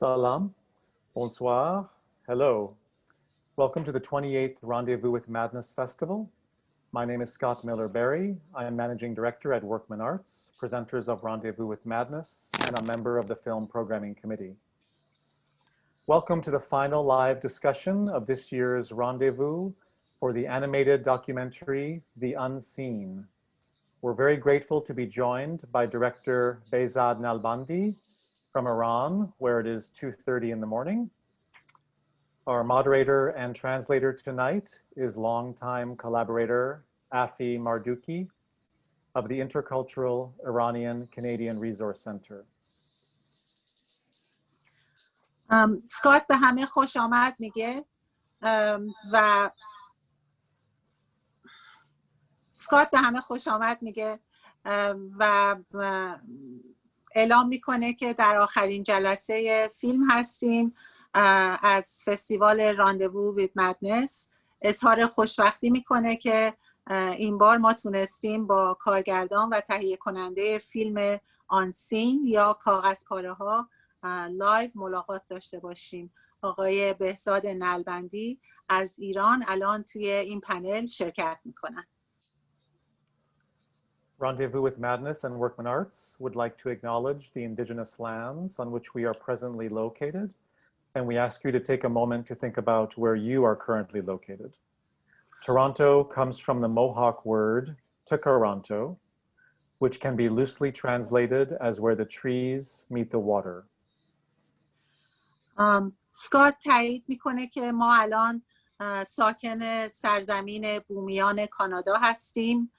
Salam, bonsoir, hello. Welcome to the 28th Rendezvous with Madness Festival. My name is Scott Miller-Berry. I am Managing Director at Workman Arts, presenters of Rendezvous with Madness, and a member of the Film Programming Committee. Welcome to the final live discussion of this year's Rendezvous for the animated documentary, The Unseen. We're very grateful to be joined by director Behzad Nalbandi from Iran, where it is 2:30 in the morning. Our moderator and translator tonight is longtime collaborator Afi Marduki of the Intercultural Iranian Canadian Resource Center. سکات به همه خوش آمد میگه و سکات به همه خوش آمد میگه و اعلام میکنه که در آخرین جلسه فیلم هستیم از فستیوال راندوو ویت مدنس. اظهار خوشبختی میکنه که این بار ما تونستیم با کارگردان و تهیه کننده فیلم آنسین یا کاغذپاره ها لایو ملاقات داشته باشیم. آقای بهزاد نلبندی از ایران الان توی این پنل شرکت میکنن. Rendezvous with Madness and Workman Arts would like to acknowledge the indigenous lands on which we are presently located, and we ask you to take a moment to think about where you are currently located. Toronto comes from the Mohawk word Tkaronto, which can be loosely translated as where the trees meet the water. سکات تایید میکنه که ما الان ساکن سرزمین بومیان کانادا هستیم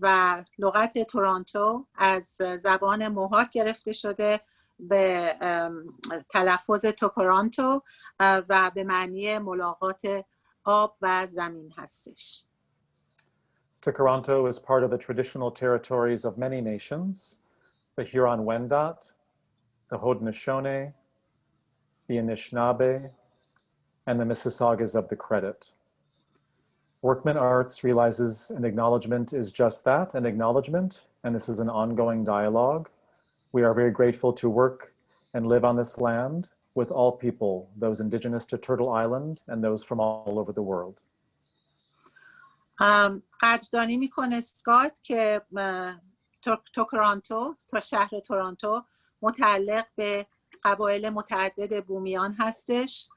و لغت تورنتو از زبان موهاک گرفته شده به تلفظ توکورانتو و به معنی ملاقات آب و زمین هستش. Tkaronto is part of the traditional territories of many nations, the Huron-Wendat, the Haudenosaunee, the Anishinaabe, and the Mississaugas of the Credit. Workman Arts realizes an acknowledgement is just that, an acknowledgement, and this is an ongoing dialogue. We are very grateful to work and live on this land with all people, those indigenous to Turtle Island and those from all over the world. قدردانی میکنه سکات که توکورانتو تا شهر تورنتو متعلق به قبایل متعدد بومیان هستش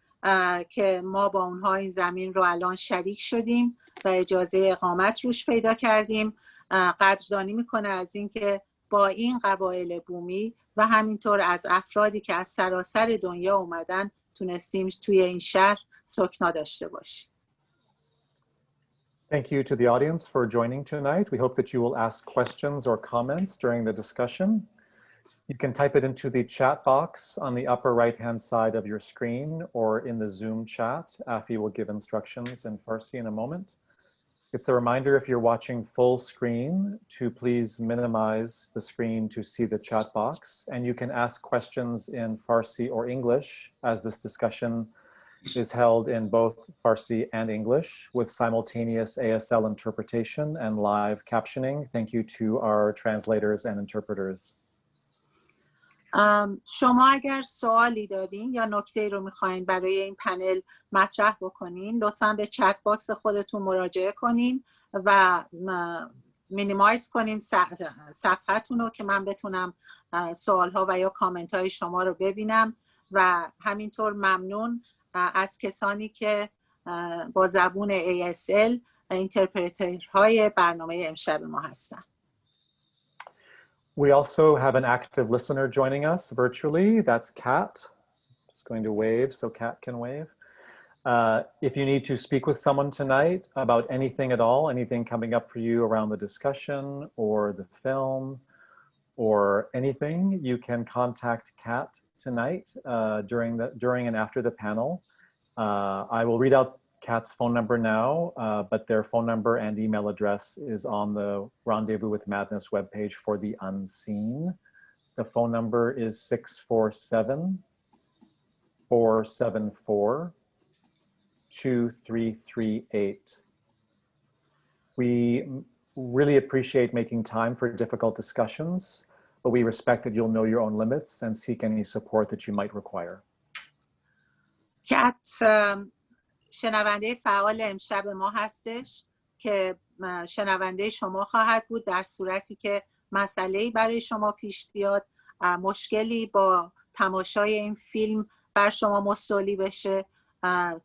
که ما با اونها این زمین رو الان شریک شدیم و اجازه اقامت روش پیدا کردیم. قدردانی میکنه از اینکه با این قبایل بومی و همینطور از افرادی که از سراسر دنیا اومدن تونستیم توی این شهر سکنا داشته باشیم. Thank you to the audience for joining tonight. We hope that you will ask questions or comments during the discussion. You can type it into the chat box on the upper right-hand side of your screen or in the Zoom chat. Afi will give instructions in Farsi in a moment. It's a reminder if you're watching full screen to please minimize the screen to see the chat box, and you can ask questions in Farsi or English as this discussion is held in both Farsi and English with simultaneous ASL interpretation and live captioning. Thank you to our translators and interpreters. شما اگر سوالی دارین یا نکته‌ای رو می‌خواین برای این پنل مطرح بکنین لطفاً به چت باکس خودتون مراجعه کنین و مینیمایز کنین صفحتون رو که من بتونم سوال‌ها و یا کامنت‌های شما رو ببینم و همینطور ممنون از کسانی که با زبون ASL اینترپرترهای برنامه امشب ما هستن. We also have an active listener joining us virtually. That's Kat. Just going to wave so Kat can wave. If you need to speak with someone tonight about anything at all, anything coming up for you around the discussion or the film or anything, you can contact Kat tonight during and after the panel. I will read out Kat's phone number now, but their phone number and email address is on the Rendezvous with Madness webpage for The Unseen. The phone number is 647-474-2338. We really appreciate making time for difficult discussions, but we respect that you'll know your own limits and seek any support that you might require. کت شنونده فعال امشب ما هستش که شنونده شما خواهد بود در صورتی که مسئله‌ای برای شما پیش بیاد، مشکلی با تماشای این فیلم بر شما مستولی بشه،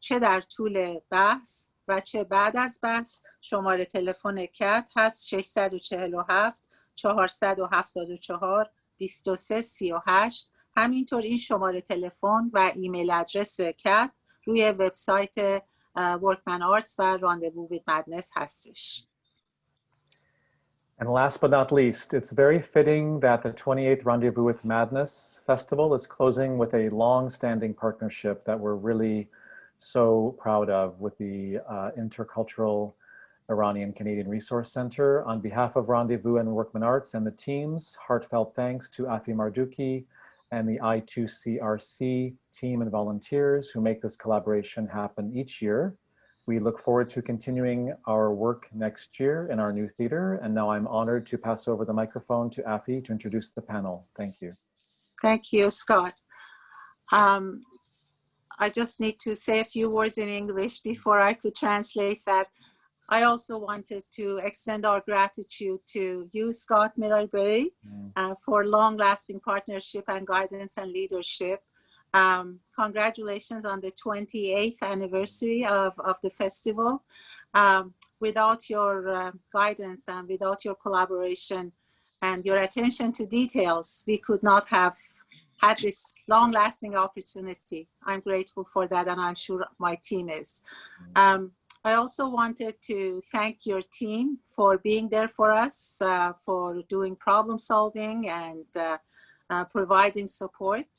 چه در طول بحث و چه بعد از بحث. شماره تلفن کت هست 647 474 2338. همینطور این شماره تلفن و ایمیل آدرس کت روی وبسایت ورکمن آرتس و راندوو ویت مدنس هستش. And last but not least, it's very fitting that the 28th Rendezvous with Madness Festival is closing with a long-standing partnership that we're really so proud of with the Intercultural Iranian Canadian Resource Center. On behalf of Rendezvous and Workman Arts and the teams, heartfelt thanks to Afi Mardouki and the I2CRC team and volunteers who make this collaboration happen each year. We look forward to continuing our work next year in our new theater. And now I'm honored to pass over the microphone to Afi to introduce the panel. Thank you. Thank you, Scott. I just need to say a few words in English before I could translate that. I also wanted to extend our gratitude to you, Scott Miller-Berry, for long-lasting partnership and guidance and leadership. Congratulations on the 28th anniversary of the festival. Without your guidance and without your collaboration and your attention to details, we could not have had this long-lasting opportunity. I'm grateful for that, and I'm sure my team is. I also wanted to thank your team for being there for us, for doing problem solving and providing support.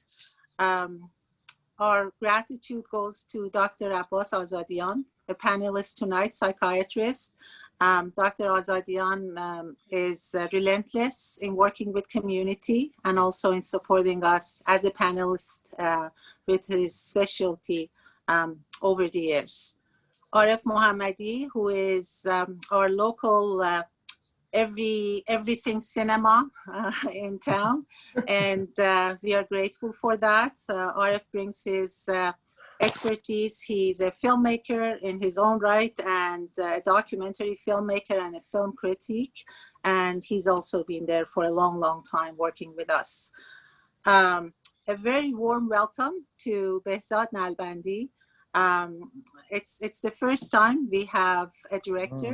Our gratitude goes to Dr. Abbas Azadian, a panelist tonight, psychiatrist. Dr. Azadian is relentless in working with community and also in supporting us as a panelist with his specialty over the years. Arif Mohammadi, who is our local everything cinema in town, and we are grateful for that. Arif brings his expertise. He's a filmmaker in his own right and a documentary filmmaker and a film critic, and he's also been there for a long, long time working with us. A very warm welcome to Behzad Nalbandi. It's the first time we have a director,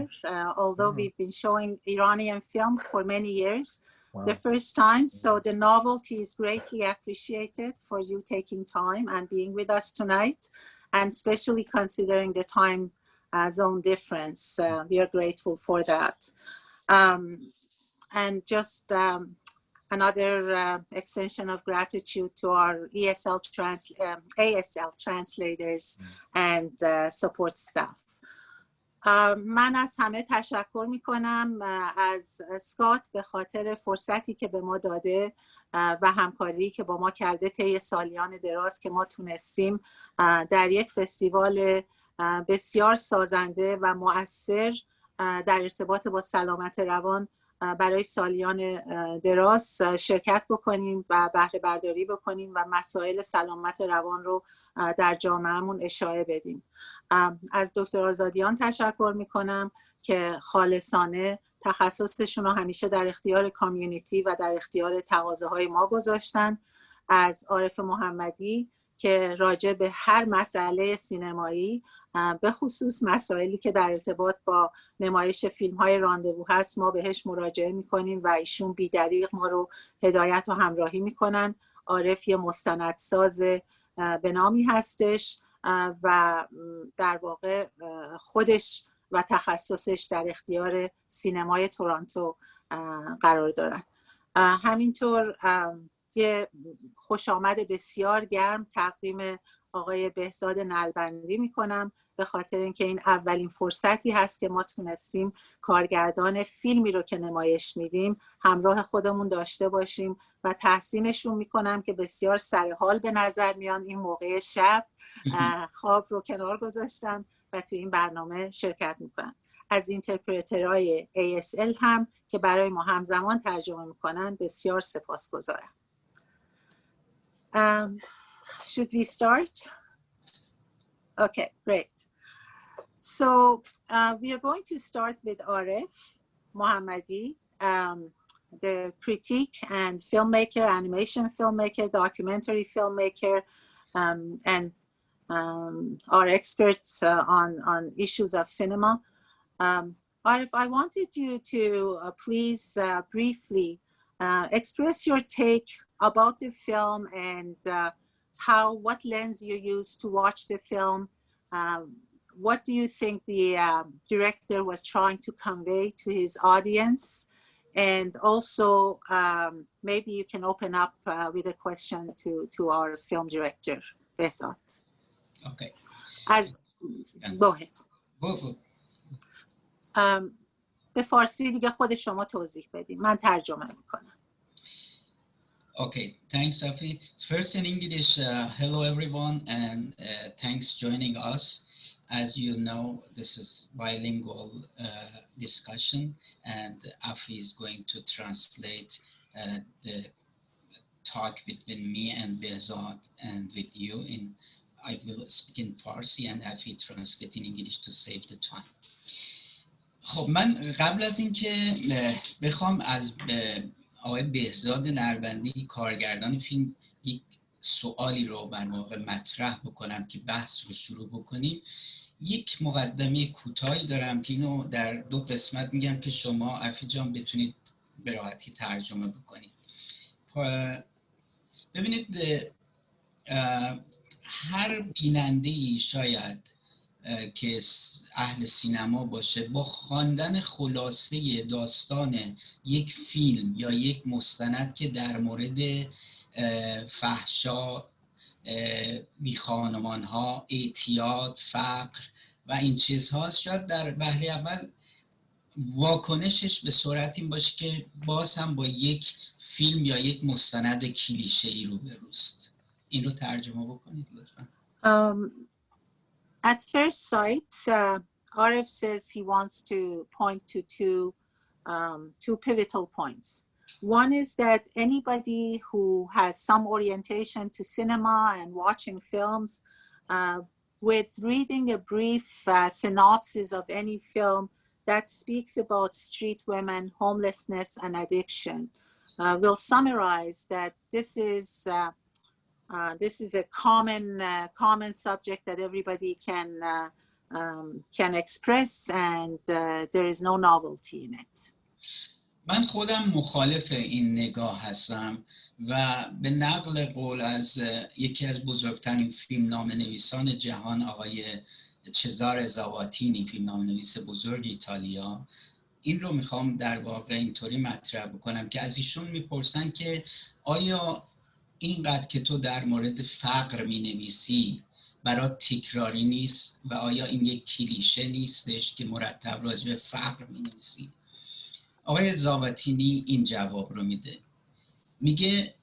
although we've been showing Iranian films for many years. Wow. The first time, so the novelty is greatly appreciated for you taking time and being with us tonight, and especially considering the time zone difference. We are grateful for that. And just another extension of gratitude to our ASL translators and support staff. من از همه تشکر میکنم از اسکات به خاطر فرصتی که به ما داده و همکاری که با ما کرده طی سالیان دراز که ما تونستیم در یک فستیوال بسیار سازنده و مؤثر در ارتباط با سلامت روان برای سالیان دراز شرکت بکنیم و بهره برداری بکنیم و مسائل سلامت روان رو در جامعهمون اشاعه بدیم. از دکتر آزادیان تشکر میکنم که خالصانه تخصصشون رو همیشه در اختیار کامیونیتی و در اختیار تقاضاهای ما گذاشتن. از عارف محمدی که راجع به هر مسئله سینمایی به خصوص مسائلی که در ارتباط با نمایش فیلم‌های راندوو هست ما بهش مراجعه می‌کنیم و ایشون بی‌دریغ ما رو هدایت و همراهی می‌کنن. عارف یه مستندساز به نامی هستش و در واقع خودش و تخصصش در اختیار سینمای تورنتو قرار دارن. همینطور یه خوش آمد بسیار گرم تقدیم آقای بهزاد نلبندی میکنم به خاطر اینکه این اولین فرصتی هست که ما تونستیم کارگردان فیلمی رو که نمایش میدیم همراه خودمون داشته باشیم و تحسینشون میکنم که بسیار سرحال به نظر میان این موقع شب خواب رو کنار گذاشتن و توی این برنامه شرکت میکنن. از اینترپرترهای ASL هم که برای ما همزمان ترجمه میکنن بسیار سپاسگزارم. Should we start? Okay, great. So we are going to start with Arif Mohammadi, the critic and filmmaker, animation filmmaker, documentary filmmaker, and our experts on issues of cinema. Arif, I wanted you to please briefly express your take about the film and what lens you use to watch the film. What do you think the director was trying to convey to his audience? And also, maybe you can open up with a question to our film director, Behzad. Okay. Go ahead. Go. به فارسی دیگه خود شما توضیح بدید. من ترجمه میکنم. Okay, thanks, Safi. First in English, hello everyone, and thanks joining us. As you know, this is bilingual discussion, and Afi is going to translate the talk between me and Behzad and with you. I will speak in Farsi and Afi translate in English to save the time. خب من قبل از اینکه بخوام از آقای بهزاد نربندی کارگردان فیلم یک سوالی رو بر واقع مطرح بکنم که بحث رو شروع بکنیم، یک مقدمه کوتاهی دارم که اینو در 2 قسمت میگم که شما افی جان بتونید به راحتی ترجمه بکنید. ببینید هر بیننده‌ای شاید که اهل سینما باشه با خواندن خلاصه داستان یک فیلم یا یک مستند که در مورد فحشا، بیخانمان‌ها، اعتیاد، فقر و این چیزهاست، شاید در وهله اول واکنشش به صورت این باشه که باز هم با یک فیلم یا یک مستند کلیشه‌ای روبروست. این رو ترجمه بکنید لطفاً. At first sight, Arif says he wants to point to two pivotal points. One is that anybody who has some orientation to cinema and watching films, with reading a brief synopsis of any film that speaks about street women, homelessness, and addiction, will summarize that this is a common subject that everybody can express, and there is no novelty in it. من خودم مخالف این نگاه هستم و به نقل قول از یکی از بزرگترین فیلمنامه‌نویسان جهان آقای چزاره زاواتینی، فیلمنامه‌نویس بزرگ ایتالیا، این رو میخوام در واقع اینطوری مطرح بکنم که از ایشون میپرسن که آیا اینقدر که تو در مورد فقر مینویسی برات تکراری نیست و آیا این یک کلیشه نیستش که مرتب راجع به فقر مینویسی؟ آقای زاواتینی این جواب رو میده، میگه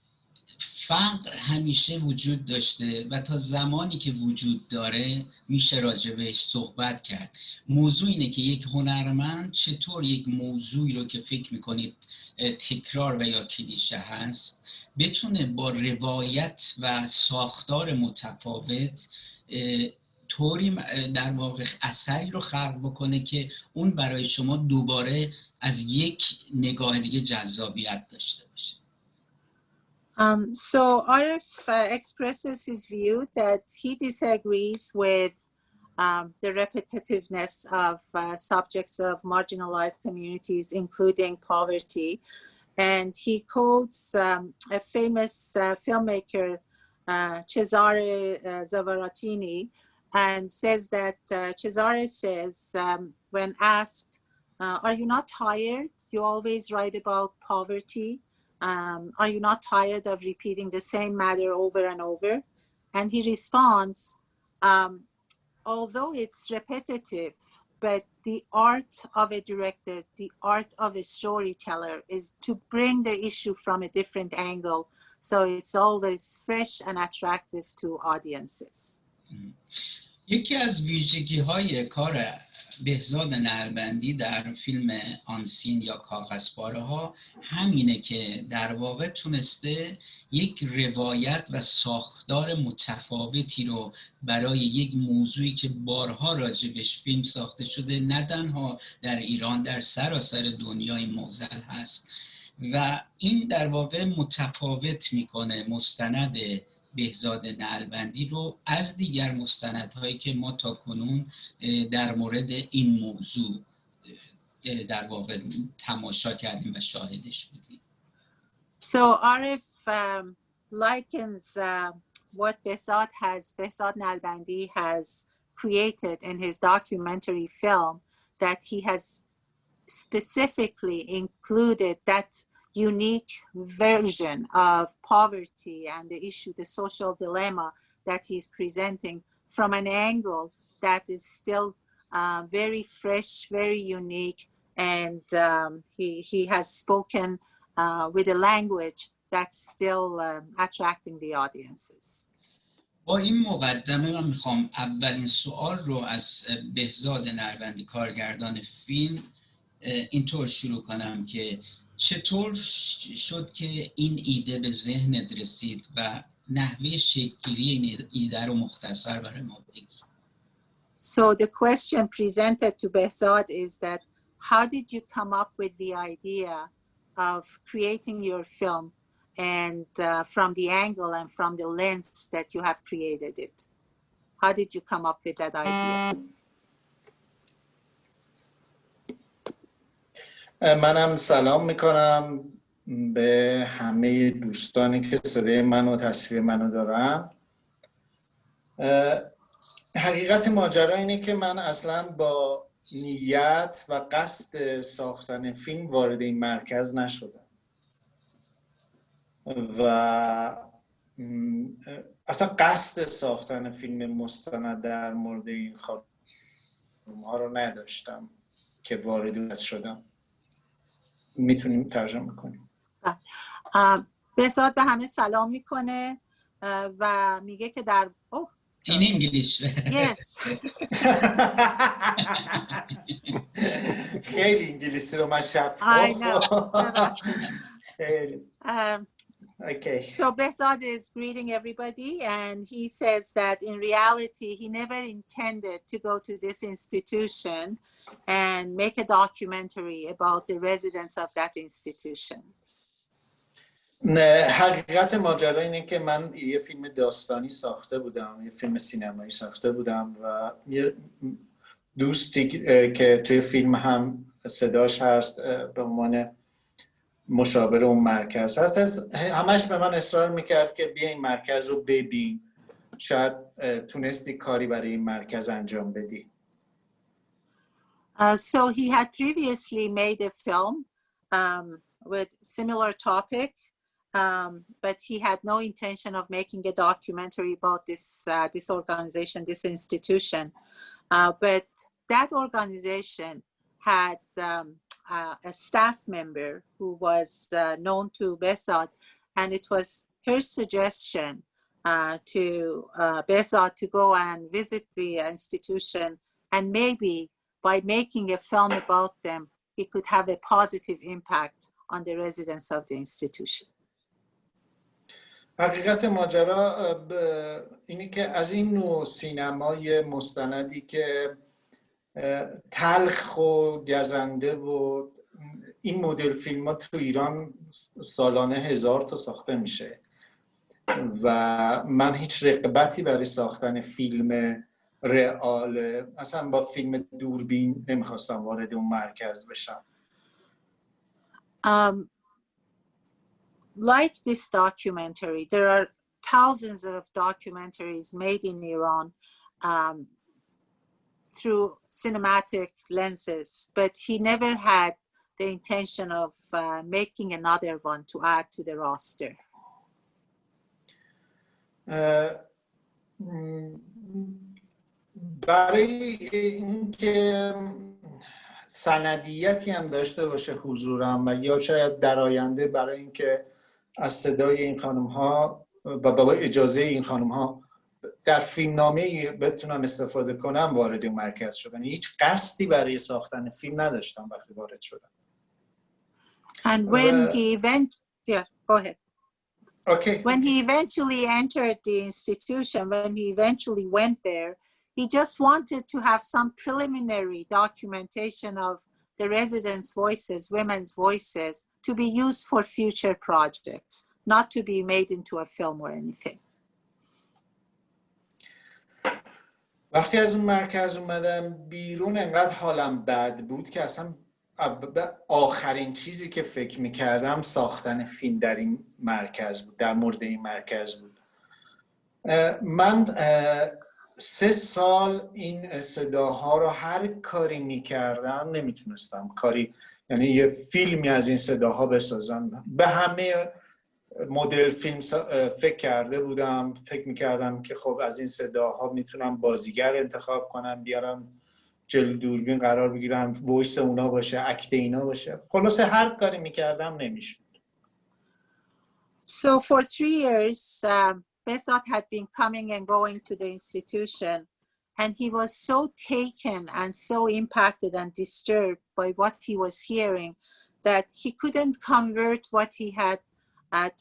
فقر همیشه وجود داشته و تا زمانی که وجود داره میشه راجع بهش صحبت کرد. موضوع اینه که یک هنرمند چطور یک موضوعی رو که فکر میکنید تکرار و یا کلیشه هست بتونه با روایت و ساختار متفاوت طوری در واقع اثری رو خلق بکنه که اون برای شما دوباره از یک نگاه دیگه جذابیت داشته باشه. So Arif expresses his view that he disagrees with the repetitiveness of subjects of marginalized communities, including poverty. And he quotes a famous filmmaker, Cesare Zavaratini, and says that Cesare says, when asked, are you not tired? You always write about poverty. Are you not tired of repeating the same matter over and over? And he responds, although it's repetitive, but the art of a director, the art of a storyteller is to bring the issue from a different angle. So it's always fresh and attractive to audiences. یکی از ویژگی‌های کار بهزاد نعلبندی در فیلم آنسین یا کاغذپاره‌ها همینه که در واقع تونسته یک روایت و ساختار متفاوتی رو برای یک موضوعی که بارها راجبش فیلم ساخته شده، نه تنها در ایران، در سراسر دنیای معضل هست و این در واقع متفاوت میکنه مستند بهزاد نعلبندی رو از دیگر مستندهایی که ما تاکنون در مورد این موضوع در واقع تماشا کردیم و شاهدش بودیم. So Arif likens what Behzad Nalbandi has created in his documentary film, that he has specifically included that unique version of poverty and the issue, the social dilemma that he's presenting from an angle that is still very fresh, very unique, and he has spoken with a language that's still attracting the audiences. با این مقدمه من میخوام اولین سوال رو از بهزاد نعلبندی کارگردان فیلم اینطور شروع کنم که چطور شد که این ایده به ذهنت رسید و نحوه شکل‌گیری این ایده رو مختصر برای ما بگی. So the question presented to Behzad is that how did you come up with the idea of creating your film and from the angle and from the lens that you have created it? How did you come up with that idea? منم سلام میکنم به همه دوستانی که صدای من و تصویر منو دارن. حقیقت ماجرا اینه که من اصلا با نیت و قصد ساختن فیلم وارد این مرکز نشدم و اصلا قصد ساختن فیلم مستند در مورد این خانم‌ها رو نداشتم که وارد شدم. میتونیم ترجمه کنیم. بهزاد به همه سلام میکنه و میگه که در این انگلیش. Yes. خیلی انگلیسی رو من I know. Okay. So Behzad is greeting everybody, and he says that in reality he never intended to go to this institution and make a documentary about the residents of that institution. حقیقت ماجرا اینه که من یه فیلم داستانی ساخته بودم، یه فیلم سینمایی ساخته بودم و یه دوستی که توی فیلم هم صداش هست به عنوان مشاور اون مرکز هست، همش به من اصرار میکرد که بیا این مرکز رو ببین، شاید تونستی کاری برای این مرکز انجام بدی. So he had previously made a film with similar topic, but he had no intention of making a documentary about this organization, this institution. But that organization had a staff member who was known to Behzad, and it was her suggestion to Behzad to go and visit the institution, and maybe by making a film about them, he could have a positive impact on the residents of the institution. حقیقت ماجرا اینه که از این نوع سینمای مستندی که تلخ و گزنده و این مدل فیلم ها تو ایران سالانه 1000 تا ساخته میشه و من هیچ رغبتی برای ساختن فیلم رئال، اصلا با فیلم دوربین نمیخواستم وارد اون مرکز بشم. Like this documentary, there are thousands of documentaries made in Iran through cinematic lenses, but he never had the intention of making another one to add to the roster. برای اینکه سندیتی هم داشته باشه حضورم و یا شاید در آینده برای اینکه از صدای این خانم ها و با اجازه این خانم ها در فیلمنامه بتونم استفاده کنم وارد اون مرکز شدم. هیچ قصدی برای ساختن فیلم نداشتم وقتی وارد شدم. And when he went, yeah, go ahead. Okay. When he eventually entered the institution, when he eventually went there, he just wanted to have some preliminary documentation of the residents' voices, women's voices, to be used for future projects, not to be made into a film or anything. وقتی از اون مرکز اومدم بیرون انقدر حالم بد بود که اصلا آخرین چیزی که فکر میکردم ساختن فیلم در این مرکز بود، در مورد این مرکز بود. من 3 سال این صداها رو هر کاری میکردم نمیتونستم یعنی یه فیلمی از این صداها بسازم. به همه مدل فیلم فکر کرده بودم، فکر میکردم که خب از این صداها میتونم بازیگر انتخاب کنم، بیارم جلو دوربین قرار بگیرم، وایس اونا باشه، اکت اینا باشه. خلاصه هر کاری میکردم نمیشد. So for 3 years, Behzad had been coming and going to the institution, and he was so taken and so impacted and disturbed by what he was hearing that he couldn't convert what he had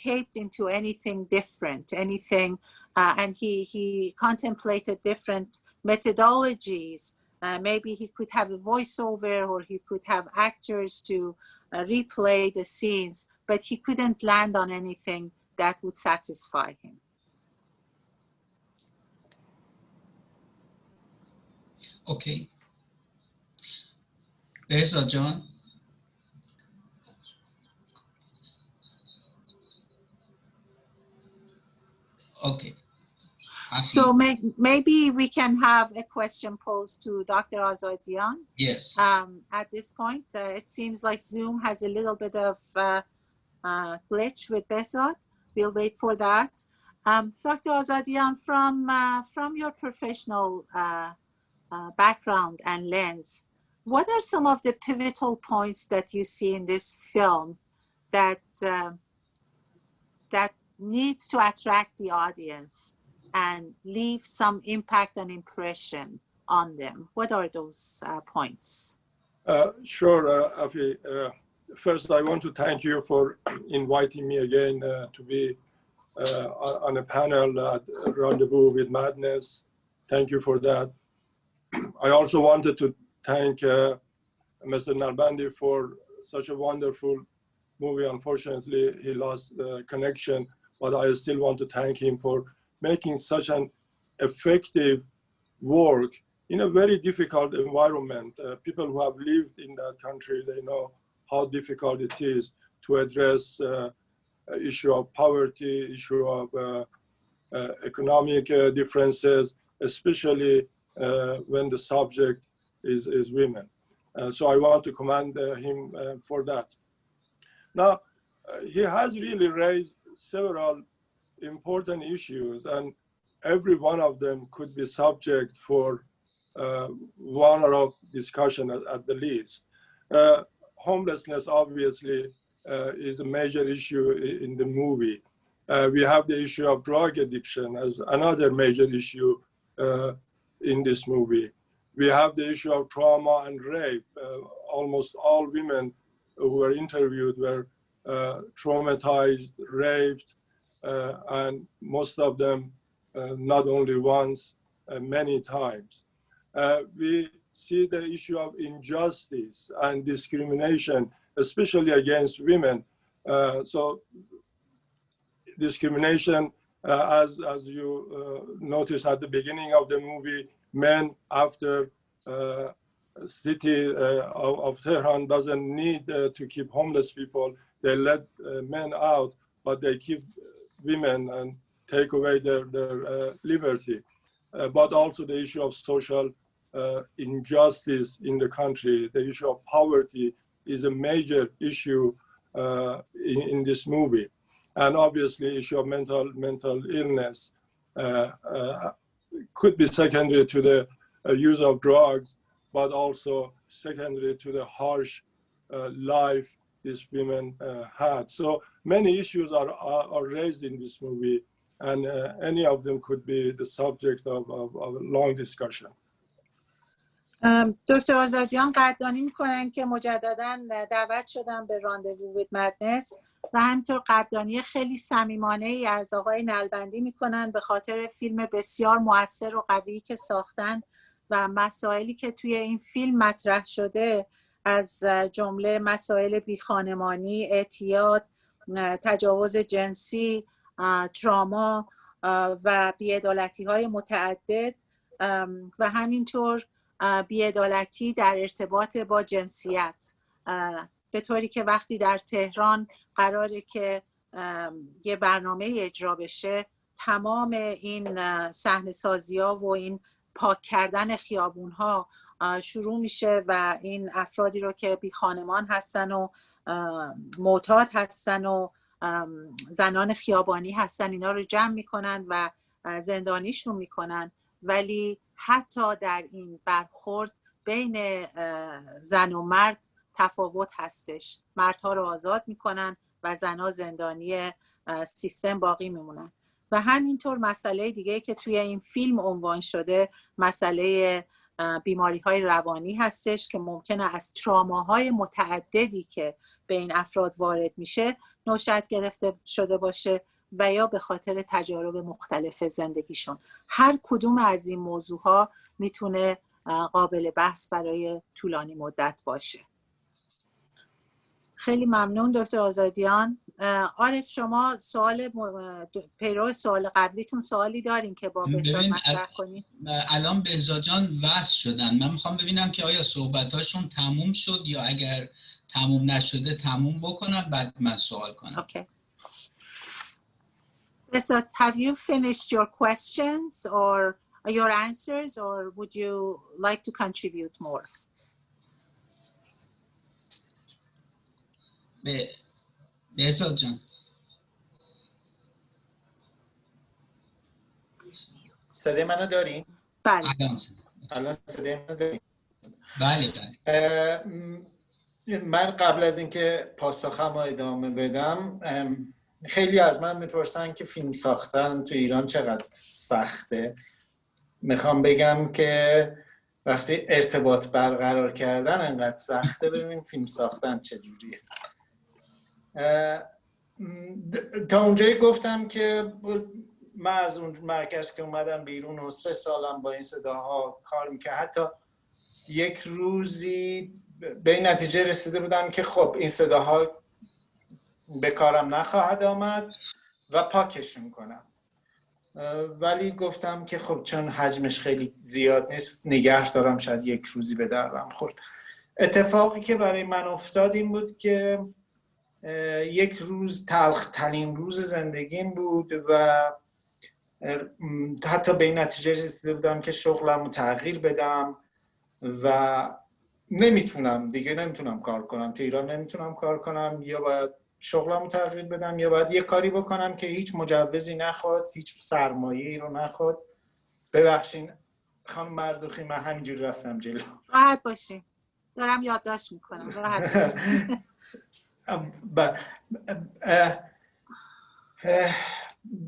taped into anything different, and he contemplated different methodologies. Maybe he could have a voiceover, or he could have actors to replay the scenes, but he couldn't land on anything that would satisfy him. Okay. Behzad John. Okay. So maybe we can have a question posed to Dr. Azadian. Yes. At this point, it seems like Zoom has a little bit of glitch with Behzad. We'll wait for that. Dr. Azadian, from your professional background and lens, what are some of the pivotal points that you see in this film that needs to attract the audience and leave some impact and impression on them? What are those points? Sure, Afi. First, I want to thank you for inviting me again to be on a panel at Rendezvous with Madness. Thank you for that. I also wanted to thank Mr. Nalbandi for such a wonderful movie. Unfortunately, he lost the connection, but I still want to thank him for making such an effective work in a very difficult environment. People who have lived in that country, they know how difficult it is to address issue of poverty, issue of economic differences, especially when the subject is women. So I want to commend him for that. Now, he has really raised several important issues, and every one of them could be subject for one of discussion at the least. Homelessness obviously is a major issue in the movie. We have the issue of drug addiction as another major issue in this movie. We have the issue of trauma and rape. Almost all women who were interviewed were traumatized, raped, and most of them not only once, many times. We see the issue of injustice and discrimination, especially against women. So discrimination, as you notice at the beginning of the movie, men after city of Tehran doesn't need to keep homeless people. They let men out, but they keep women and take away their liberty. But also the issue of social injustice in the country, the issue of poverty is a major issue in this movie. And obviously issue of mental illness could be secondary to the use of drugs, but also secondary to the harsh life these women had. So many issues are raised in this movie, and any of them could be the subject of a long discussion. دکتر آزادیان قدردانی میکنن که مجددا دعوت شدن به راندوو ویت مدنس و همینطور قدردانی خیلی صمیمانه ای از آقای نلبندی میکنن به خاطر فیلم بسیار مؤثر و قوی که ساختن و مسائلی که توی این فیلم مطرح شده از جمله مسائل بیخانمانی، اعتیاد، تجاوز جنسی، تراما و بی‌عدالتی‌های متعدد و همینطور بی‌عدالتی در ارتباط با جنسیت، به طوری که وقتی در تهران قراره که یه برنامه اجرا بشه تمام این صحنه‌سازی‌ها و این پاک کردن خیابون‌ها شروع میشه و این افرادی رو که بی خانمان هستن و معتاد هستن و زنان خیابانی هستن اینا رو جمع میکنن و زندانیشون میکنن، ولی حتی در این برخورد بین زن و مرد تفاوت هستش. مردها رو آزاد میکنن و زنها زندانی سیستم باقی میمونن. و همینطور مسئله دیگه که توی این فیلم عنوان شده مسئله بیماری‌های روانی هستش که ممکنه از تراماهای متعددی که به این افراد وارد میشه نشأت گرفته شده باشه و یا به خاطر تجارب مختلف زندگیشون. هر کدوم از این موضوعها میتونه قابل بحث برای طولانی مدت باشه. خیلی ممنون دکتر آزادیان. عارف شما سوال پیرو سوال قبلیتون سوالی دارین که با بهزاد مطرح کنید؟ الان بهزاد جان وصل شدن، من میخوام ببینم که آیا صحبتاشون تموم شد یا اگر تموم نشده تموم بکنن بعد من سوال کنم. Okay. Behzad, have you finished your questions or your answers, or would you like to contribute more? بهزاد جان. صدای منو دارین؟ بله. الان صدای منو دارین؟ بله بله. من قبل از اینکه پاسخم رو ادامه بدم، خیلی از من میپرسن که فیلم ساختن تو ایران چقدر سخته. میخوام بگم که وقتی ارتباط برقرار کردن انقدر سخته، ببین فیلم ساختن چجوریه. تا اونجایی گفتم که من از اون مرکز که اومدم بیرون و 3 سالم با این صداها کار میکنم، حتی یک روزی به این نتیجه رسیده بودم که خب این صداها به کارم نخواهد آمد و پاکشون کنم، ولی گفتم که خب چون حجمش خیلی زیاد نیست نگه دارم، شاید یک روزی به دردم خورد. اتفاقی که برای من افتاد این بود که یک روز تلخ‌ترین روز زندگیم بود و حتی به این نتیجه رسیده بودم که شغلم رو تغییر بدم و نمیتونم کار کنم تو ایران، نمیتونم کار کنم، یا باید شغلم رو تغییر بدم یا باید یه کاری بکنم که هیچ مجوزی نخواد، هیچ سرمایه‌ای رو نخواد. ببخشین خانم مردوخی، من همینجوری رفتم جلو. راحت باشی، دارم یادداشت میکنم. راحت باشی.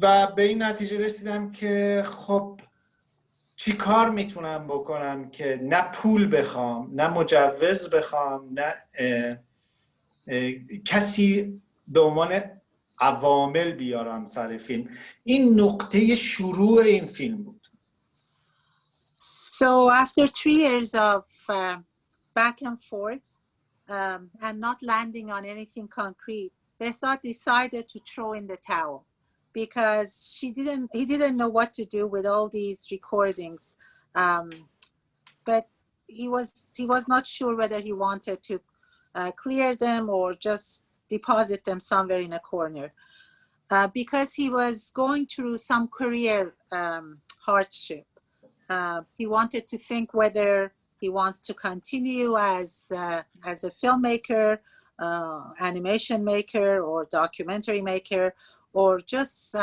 و به این نتیجه رسیدم که خب چی کار میتونم بکنم که نه پول بخوام، نه مجوز بخوام، نه کسی به عنوان عوامل بیارم سر فیلم. این نقطه شروع این فیلم بود. So after 3 years of back and forth and not landing on anything concrete, Behzad decided to throw in the towel because he didn't know what to do with all these recordings, but he was not sure whether he wanted to clear them or just deposit them somewhere in a corner, because he was going through some career hardship. He wanted to think whether he wants to continue as a filmmaker, animation maker, or documentary maker, or just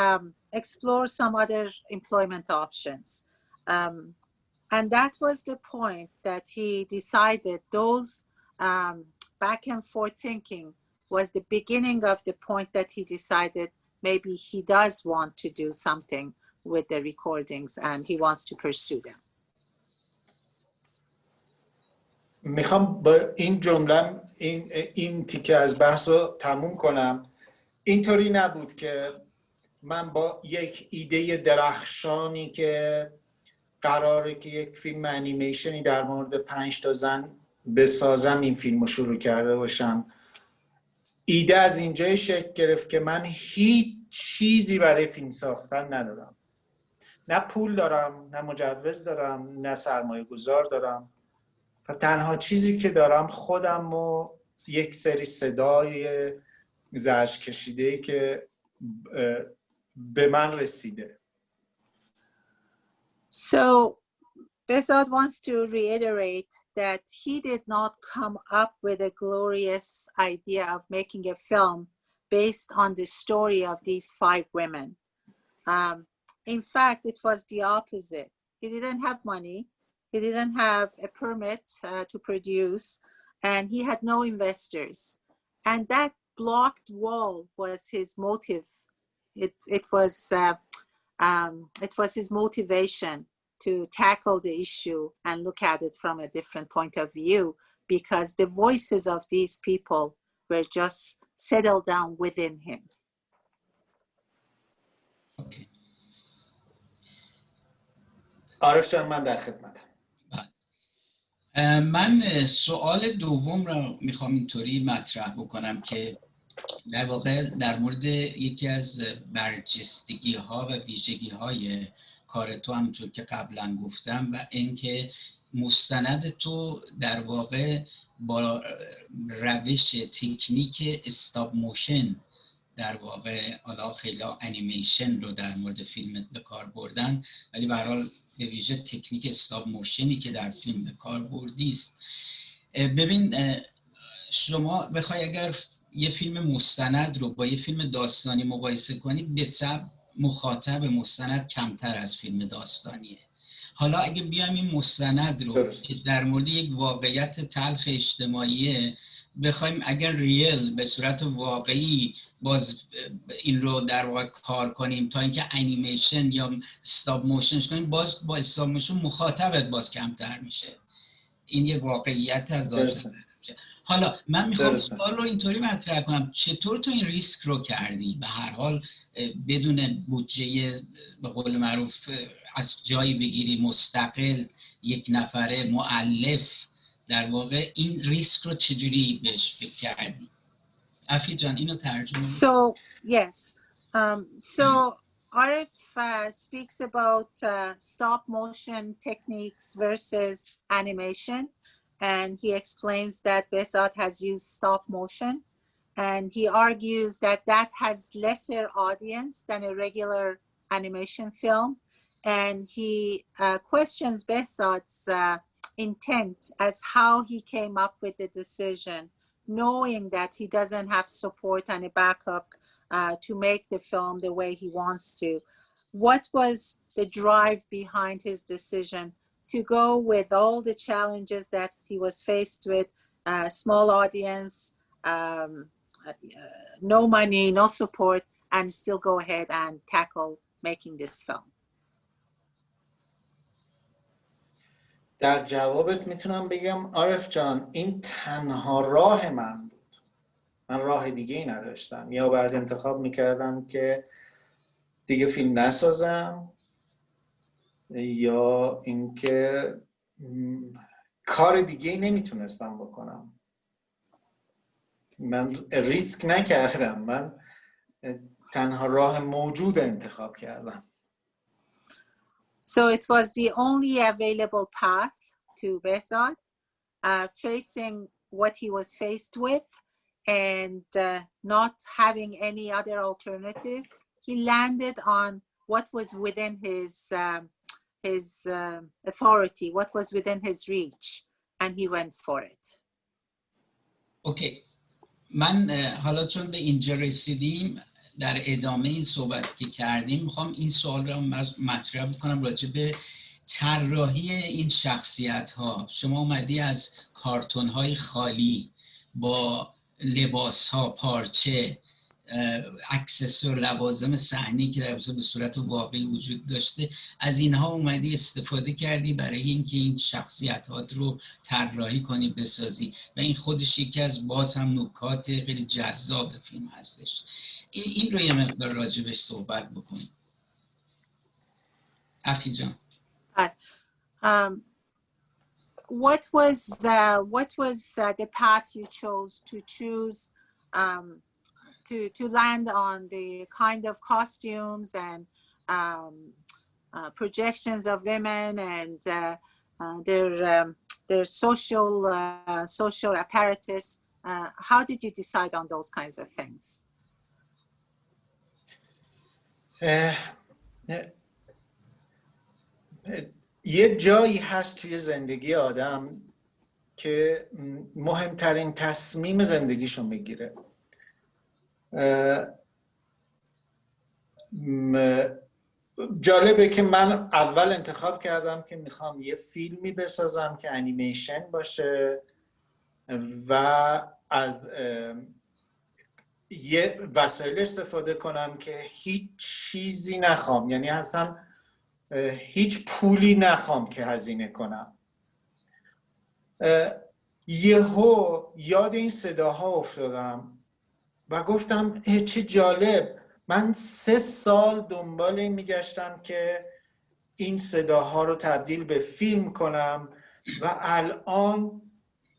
explore some other employment options. And that was the point that he decided those back and forth thinking was the beginning of the point that he decided maybe he does want to do something with the recordings and he wants to pursue them. میخوام با این جمله این تیکه از بحث رو تموم کنم. اینطوری نبود که من با یک ایده درخشانی که قراره که یک فیلم انیمیشنی در مورد 5 تا زن بسازم این فیلم رو شروع کرده باشم. ایده از اینجای شکل گرفت که من هیچ چیزی برای فیلم ساختن ندارم. نه پول دارم، نه مجوز دارم، نه سرمایه گذار دارم. و تنها چیزی که دارم خودم و یک سری صدای زجر کشیده‌ای که به من رسیده. So Behzad wants to reiterate that he did not come up with a glorious idea of making a film based on the story of these 5 women. In fact, it was the opposite. He didn't have money. He didn't have a permit to produce, and he had no investors. And that blocked wall was his motive. It was his motivation to tackle the issue and look at it from a different point of view, because the voices of these people were just settled down within him. Okay. عارف جان من در خدمتم. من سوال دوم رو میخوام اینطوری مطرح بکنم که در واقع در مورد یکی از برجستگی ها و ویژگی های کار تو همونجور که قبلا گفتم و اینکه مستند تو در واقع با روش تکنیک استاپ موشن در واقع حالا خیلی انیمیشن رو در مورد فیلم به کار بردن، ولی به هر حال به ویژه تکنیک استاپ موشنی که در فیلم به کار بردی است. ببین شما بخوای اگر یه فیلم مستند رو با یه فیلم داستانی مقایسه کنی، به طبع مخاطب مستند کمتر از فیلم داستانیه. حالا اگه بیایم این مستند رو در مورد یک واقعیت تلخ اجتماعی بخوایم اگر ریل به صورت واقعی باز این رو در واقع کار کنیم تا اینکه انیمیشن یا استاپ موشنش کنیم، باز با استاپ موشن مخاطبت باز کمتر میشه. این یه واقعیت از داستان. حالا من میخوام سوال رو اینطوری مطرح کنم، چطور تو این ریسک رو کردی؟ به هر حال بدون بودجه به قول معروف از جایی بگیری مستقل یک نفره مؤلف، در واقع این ریسک رو چجوری بهش فکر کردی؟ عفی جان اینو ترجمه. So yes, so Arif speaks about stop motion techniques versus animation, and he explains that Behzad has used stop motion, and he argues that that has lesser audience than a regular animation film, and he questions Behzad's intent as how he came up with the decision, knowing that he doesn't have support and a backup to make the film the way he wants to. What was the drive behind his decision to go with all the challenges that he was faced with, small audience, no money, no support, and still go ahead and tackle making this film? در جوابت میتونم بگم عارف جان این تنها راه من بود. من راه دیگه ای نداشتم. یا بعد انتخاب میکردم که دیگه فیلم نسازم، یا اینکه کار دیگه ای نمیتونستم بکنم. من ریسک نکردم، من تنها راه موجود انتخاب کردم. So it was the only available path to Behzad, facing what he was faced with and not having any other alternative. He landed on what was within his authority, what was within his reach, and he went for it. اوکی. من حالا چون به اینجا رسیدیم در ادامه این صحبت که کردیم میخوام این سوال رو مطرح بکنم راجع به طراحی این شخصیت ها. شما اومدی از کارتون های خالی با لباس ها، پارچه اکسسور لوازم صحنه‌ای که در به صورت واقعی وجود داشته، از اینها اومدی استفاده کردی برای اینکه این شخصیت‌هات رو طراحی کنی، بسازی، و این خودش یکی از باز هم نکات خیلی جذاب فیلم هستش. این رو یه مقدار راجبش صحبت بکنیم. افی جان. What was the path you chose to choose to land on the kind of costumes and projections of women and their social apparatus? How did you decide on those kinds of things? یه جایی هست توی زندگی آدم که مهمترین تصمیم زندگیشو میگیره. جالبه که من اول انتخاب کردم که میخوام یه فیلمی بسازم که انیمیشن باشه و از یه وسایل استفاده کنم که هیچ چیزی نخوام، یعنی اصلا هیچ پولی نخوام که هزینه کنم. یهو یاد این صداها افتادم و گفتم چه جالب، من 3 سال دنبال این میگشتم که این صداها رو تبدیل به فیلم کنم و الان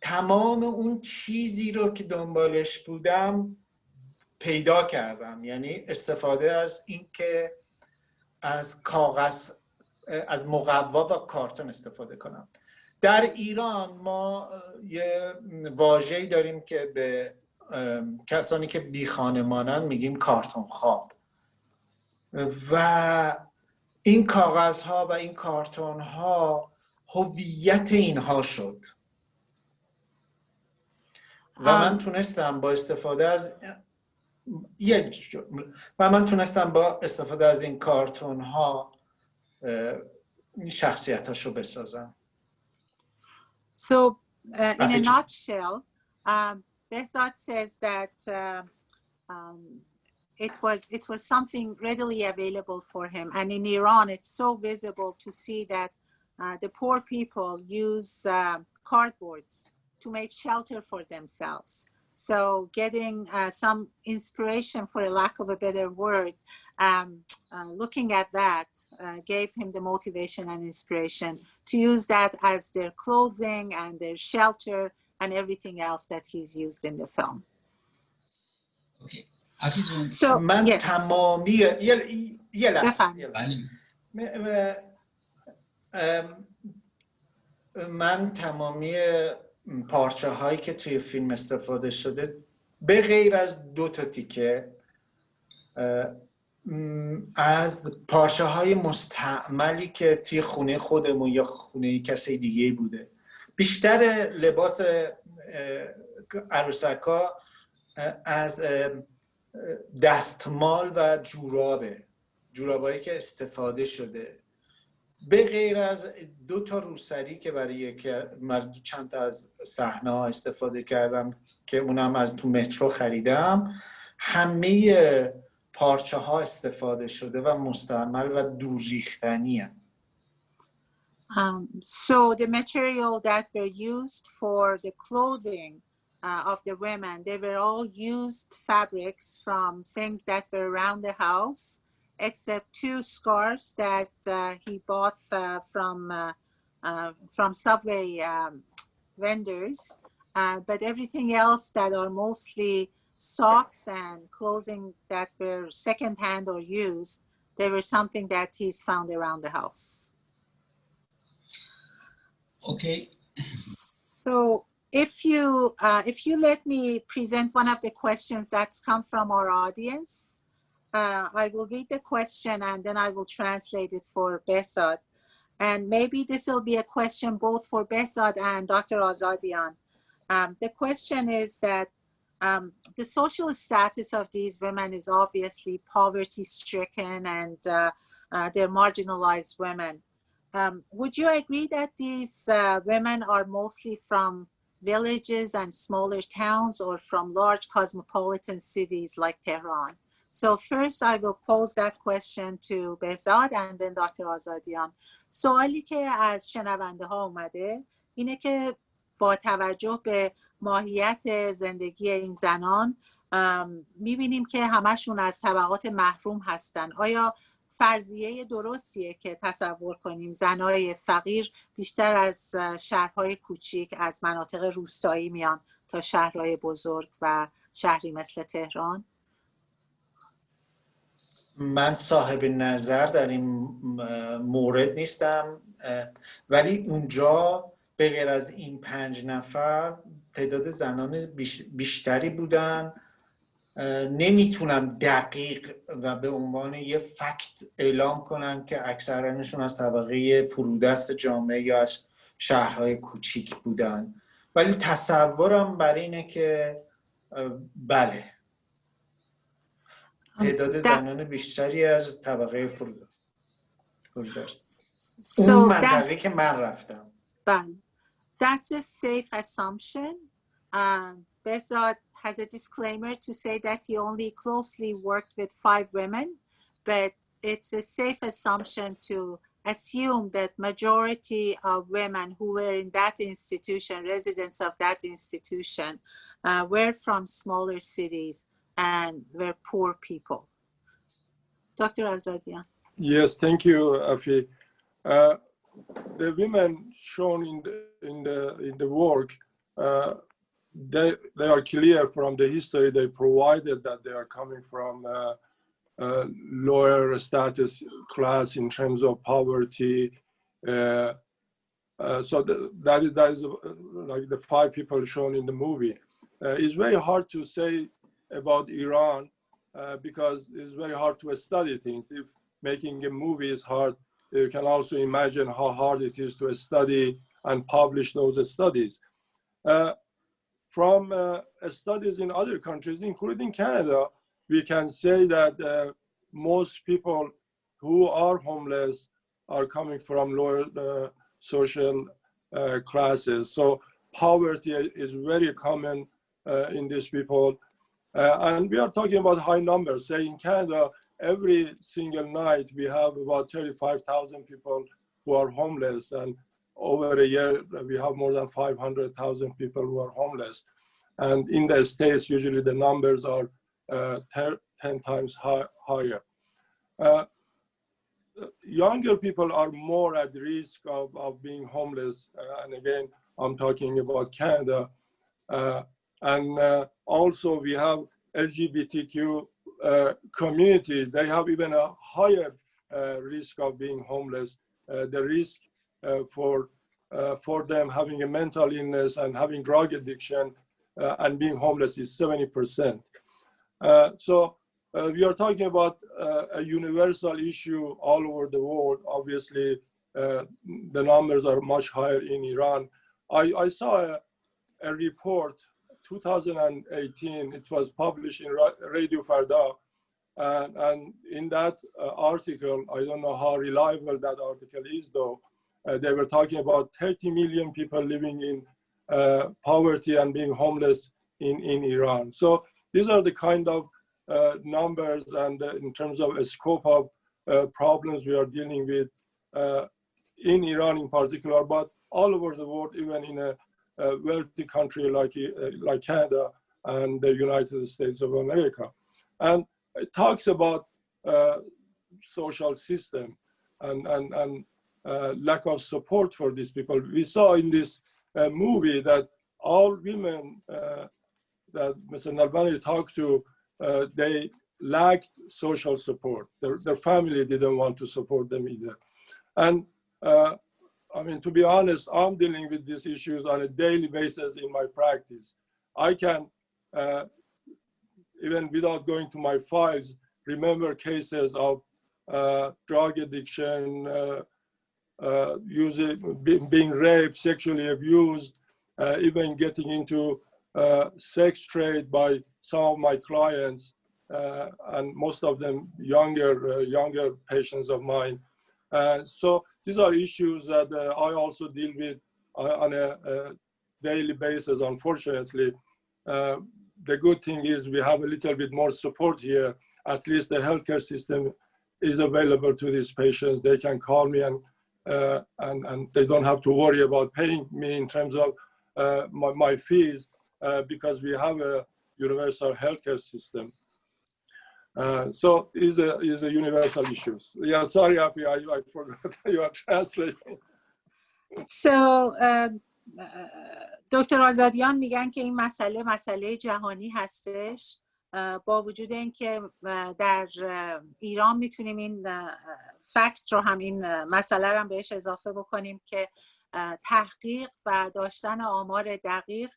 تمام اون چیزی رو که دنبالش بودم پیدا کردم. یعنی استفاده از این که از کاغذ، از مقوا و کارتون استفاده کنم. در ایران ما یه واژه‌ای داریم که به کسانی که بی خانمانن میگیم کارتون خواب، و این کاغذها و این کارتون ها هویت اینها شد و من تونستم با استفاده از این کارتون ها شخصیتاشو بسازم. So in a nutshell, Behzad says that it was something readily available for him, and in Iran it's so visible to see that the poor people use cardboards to make shelter for themselves. So getting some inspiration, for a lack of a better word, looking at that gave him the motivation and inspiration to use that as their clothing and their shelter and everything else that he's used in the film. Okay. So, من yes. تمامی یه لحظه. من تمامی پارچه هایی که توی فیلم استفاده شده به غیر از 2 تا تیکه از پارچه های مستعملی که توی خونه خودمون یا خونه کسی دیگه بوده. بیشتر لباس عروسکا از دستمال و جورابایی که استفاده شده، به غیر از 2 تا روسری که برای چند تا از صحنه‌ها استفاده کردم که اونم از تو مترو خریدم، همه پارچه ها استفاده شده و مستعمل و دور ریختنی هستند. So the material that were used for the clothing of the women, they were all used fabrics from things that were around the house, except 2 scarves that he bought from Subway vendors. But everything else that are mostly socks and clothing that were secondhand or used, they were something that he's found around the house. Okay. So if you let me present one of the questions that's come from our audience, I will read the question and then I will translate it for Behzad. And maybe this will be a question both for Behzad and Dr. Azadian. The question is that the social status of these women is obviously poverty-stricken and they're marginalized women. Would you agree that these women are mostly from villages and smaller towns or from large cosmopolitan cities like Tehran? So first I will pose that question to Behzad and then Dr. Azadian. سوالی که از شنونده ها اومده اینه که با توجه به ماهیت زندگی این زنان میبینیم که همشون از طبقات محروم هستن. آیا فرضیه درستیه که تصور کنیم زنای فقیر بیشتر از شهرهای کوچیک از مناطق روستایی میان تا شهرهای بزرگ و شهری مثل تهران؟ من صاحب نظر در این مورد نیستم، ولی اونجا به غیر از این 5 نفر تعداد زنان بیشتری بودن. نمیتونم دقیق و به عنوان یه فکت اعلام کنم که اکثرانشون از طبقه فرودست جامعه یا از شهرهای کوچیک بودن، ولی تصورم بر اینه که بله تعداد زنان بیشتری از طبقه فرودست. اون منطقه که من رفتم. بله. That's a safe assumption. Behzad has a disclaimer to say that he only closely worked with 5 women, but it's a safe assumption to assume that majority of women who were in that institution, residents of that institution, were from smaller cities and were poor people. Dr. Azadian. Yes, thank you, Afi. The women shown in the work, they are clear from the history they provided that they are coming from lower status class in terms of poverty. So that is like the 5 people shown in the movie. It's very hard to say about Iran because it's very hard to study things. If making a movie is hard, you can also imagine how hard it is to study and publish those studies. From studies in other countries, including Canada, we can say that most people who are homeless are coming from lower social classes. So poverty is very common in these people. And we are talking about high numbers. Say in Canada, every single night we have about 35,000 people who are homeless, and over a year we have more than 500,000 people who are homeless. And in the States, usually the numbers are 10 times higher. Younger people are more at risk of being homeless. And again, I'm talking about Canada. And also we have LGBTQ community. They have even a higher risk of being homeless. The risk for them having a mental illness and having drug addiction and being homeless is 70%. So we are talking about a universal issue all over the world. Obviously, the numbers are much higher in Iran. I saw a report, 2018, it was published in Radio Farda. And in that article, I don't know how reliable that article is though, they were talking about 30 million people living in poverty and being homeless in Iran. So these are the kind of numbers and in terms of a scope of problems we are dealing with in Iran in particular, but all over the world, even in a wealthy country like Canada and the United States of America. And it talks about social system and lack of support for these people. We saw in this movie that all women that Mr. Nalbani talked to, they lacked social support. Their family didn't want to support them either. And I mean, to be honest, I'm dealing with these issues on a daily basis in my practice. I can, even without going to my files, remember cases of drug addiction, being raped, sexually abused, even getting into sex trade by some of my clients, and most of them younger patients of mine. So these are issues that I also deal with on a daily basis, unfortunately. The good thing is we have a little bit more support here. At least the healthcare system is available to these patients. They can call me and they don't have to worry about paying me in terms of my fees because we have a universal healthcare system. So is a universal issue. Yeah, sorry, Afi, I forgot you are translating. So دکتر آزادیان میگن که این مسئله جهانی هستش، با وجود اینکه در ایران میتونیم این فکت رو هم، این مسئله رو هم بهش اضافه بکنیم که تحقیق و داشتن آمار دقیق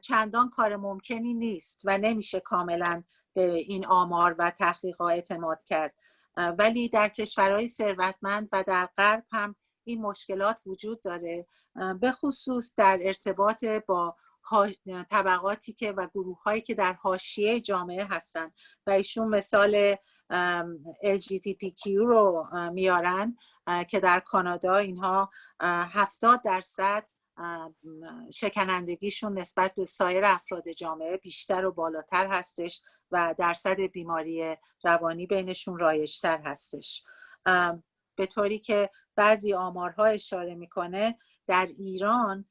چندان کار ممکنی نیست و نمیشه کاملا به این آمار و تحقیقات اعتماد کرد. ولی در کشورهای ثروتمند و در غرب هم این مشکلات وجود داره، به خصوص در ارتباط با طبقاتی که و گروه‌هایی که در حاشیه جامعه هستن و ایشون مثال LGBTQ رو میارن که در کانادا اینها 70% شکنندگیشون نسبت به سایر افراد جامعه بیشتر و بالاتر هستش و درصد بیماری روانی بینشون رایج‌تر هستش. به طوری که بعضی آمارها اشاره میکنه در ایران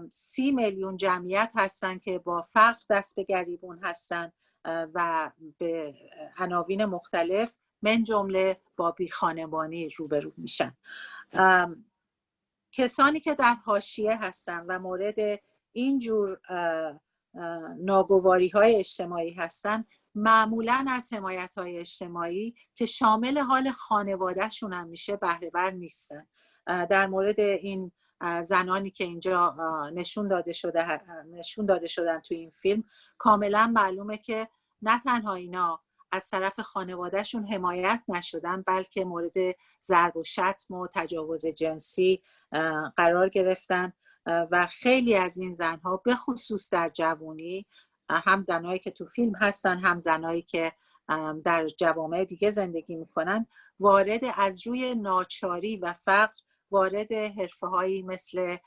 30 میلیون جمعیت هستن که با فقر دست به گریبون هستن و به عناوین مختلف من جمله با بیخانمانی روبرو میشن. کسانی که در حاشیه هستن و مورد اینجور ناگواری‌های اجتماعی هستن معمولاً از حمایت‌های اجتماعی که شامل حال خانواده‌شون هم میشه بهره بر نیستن. در مورد این زنانی که اینجا نشون داده شدن توی این فیلم کاملا معلومه که نه تنها اینا از طرف خانوادهشون حمایت نشدن، بلکه مورد ضرب و شتم و تجاوز جنسی قرار گرفتن و خیلی از این زنها به خصوص در جوانی، هم زنایی که تو فیلم هستن هم زنایی که در جوامع دیگه زندگی میکنن، وارد از روی ناچاری و فقر وارد حرفه‌هایی مثل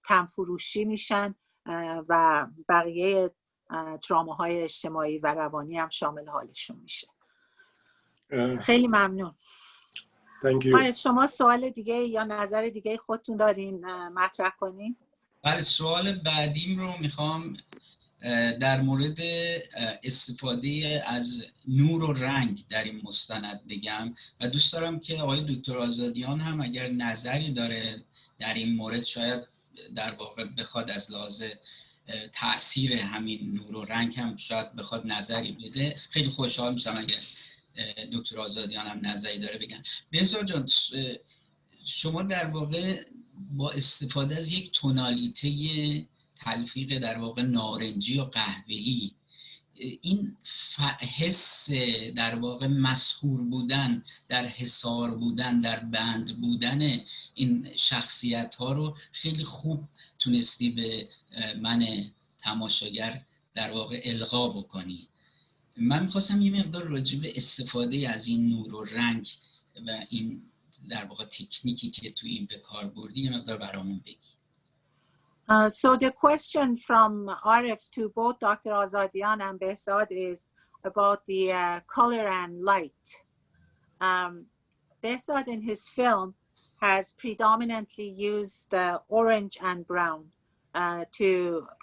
تنفروشی میشن و بقیه تراماهای اجتماعی و روانی هم شامل حالشون میشه. خیلی ممنون. شما سوال دیگه یا نظر دیگه خودتون دارین مطرح کنین؟ بله، سوال بعدیم رو میخوام در مورد استفاده از نور و رنگ در این مستند بگم و دوست دارم که آقای دکتر آزادیان هم اگر نظری داره در این مورد، شاید در واقع بخواد از لحاظ تأثیر همین نور و رنگ هم شاید بخواد نظری بده. خیلی خوشحال میشم اگر دکتر آزادیان هم نظری داره بگن. بهزاد جان، شما در واقع با استفاده از یک تونالیته تلفیق در واقع نارنجی و قهوه‌ای، این حس در واقع مسحور بودن، در حصار بودن، در بند بودن این شخصیت ها رو خیلی خوب تونستی به من تماشاگر در واقع القا بکنی. من میخواستم یه مقدار راجع به استفاده از این نور و رنگ و این در واقع تکنیکی که تو این به کار بردی یه مقدار برامون بگی. So the question from Arif to both Dr. Azadian and Behzad is about the color and light. Behzad in his film has predominantly used orange and brown to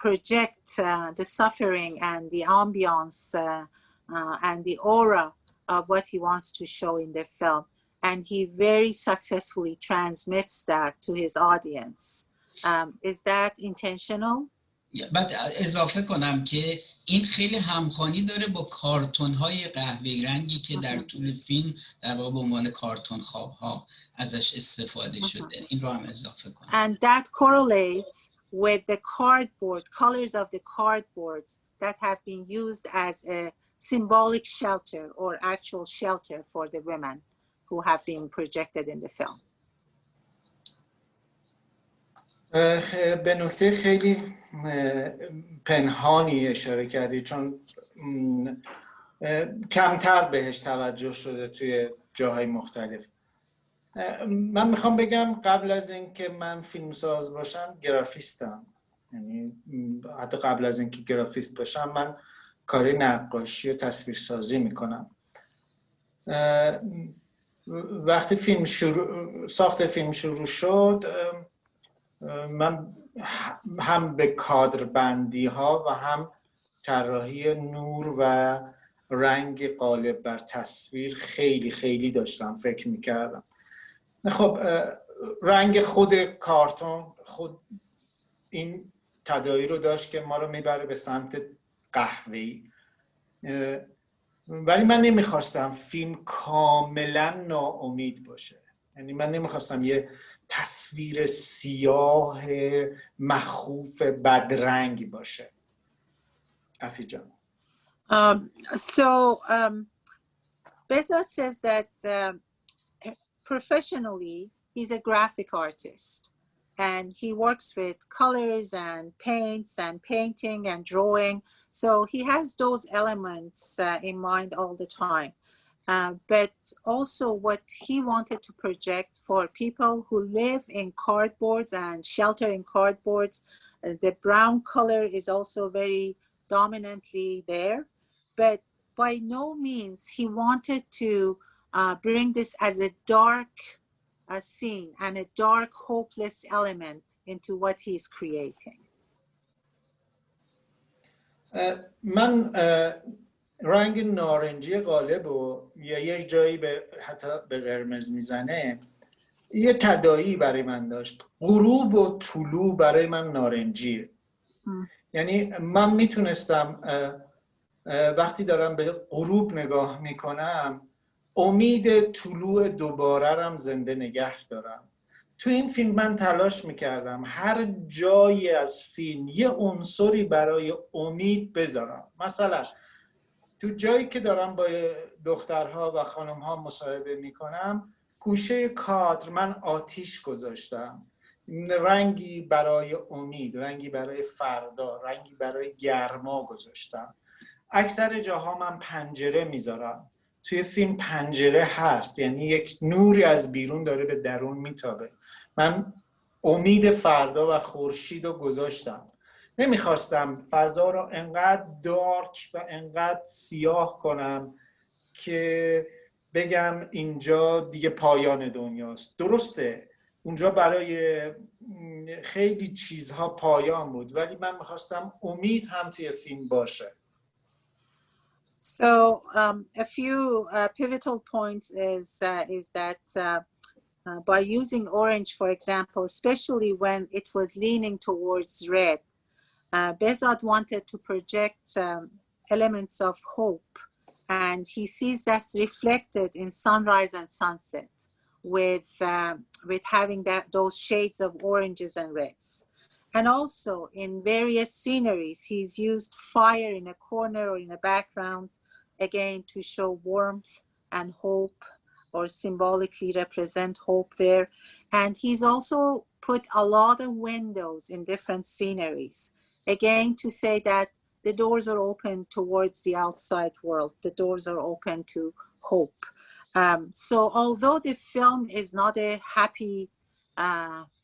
project the suffering and the ambiance and the aura of what he wants to show in the film. And he very successfully transmits that to his audience. Is that intentional? بعد اضافه کنم که این خیلی همخوانی داره با کارتون‌های قهوه‌ای رنگی که در طول فیلم در واقع به عنوان کارتون خواب‌ها ازش استفاده شده. این رو هم اضافه کنم. And that correlates with the cardboard, colors of the cardboards that have been used as a symbolic shelter or actual shelter for the women who have been projected in the film. به نکته خیلی پنهانی اشاره کردی، چون کمتر بهش توجه شده توی جاهای مختلف. من میخوام بگم قبل از این که من فیلمساز باشم گرافیستم، یعنی حتی قبل از اینکه گرافیست باشم من کاری نقاشی و تصویرسازی میکنم. وقتی ساخت فیلم شروع شد من هم به کادر بندی ها و هم طراحی نور و رنگ غالب بر تصویر خیلی داشتم فکر میکردم. خب رنگ خود کارتون خود این تداعی رو داشت که ما رو میبره به سمت قهوه‌ای، ولی من نمیخواستم فیلم کاملا ناامید باشه. یعنی من نمیخواستم یه تصویر سیاه مخوف بدرنگ باشه. افی جان. Behzad says that professionally he's a graphic artist and he works with colors and paints and painting and drawing, so he has those elements in mind all the time. But also what he wanted to project for people who live in cardboards and shelter in cardboards, the brown color is also very dominantly there, but by no means he wanted to bring this as a dark scene and a dark, hopeless element into what he's creating. من رنگ نارنجی غالب و یا یه جایی حتی به قرمز میزنه یه تداعی برای من داشت. غروب و طلوع برای من نارنجیه. یعنی من میتونستم وقتی دارم به غروب نگاه میکنم امید طلوع دوباره رم زنده نگه دارم. تو این فیلم من تلاش میکردم هر جایی از فیلم یه عنصری برای امید بذارم. مثلا تو جایی که دارم با دخترها و خانمها مصاحبه میکنم گوشه کادر من آتیش گذاشتم، رنگی برای امید، رنگی برای فردا، رنگی برای گرما گذاشتم. اکثر جاها من پنجره میذارم. توی فیلم پنجره هست، یعنی یک نوری از بیرون داره به درون میتابه. من امید فردا و خورشید رو گذاشتم. نمیخواستم فضا رو انقدر دارک و انقدر سیاه کنم که بگم اینجا دیگه پایان دنیاست. درسته اونجا برای خیلی چیزها پایان بود، ولی من میخواستم امید هم توی فیلم باشه. So a few pivotal points is that by using orange, for example, especially when it was leaning towards red, Behzad wanted to project elements of hope, and he sees that's reflected in sunrise and sunset with having those shades of oranges and reds. And also in various sceneries, he's used fire in a corner or in a background, again, to show warmth and hope or symbolically represent hope there. And he's also put a lot of windows in different sceneries, again, to say that the doors are open towards the outside world. The doors are open to hope. So although the film is not a happy,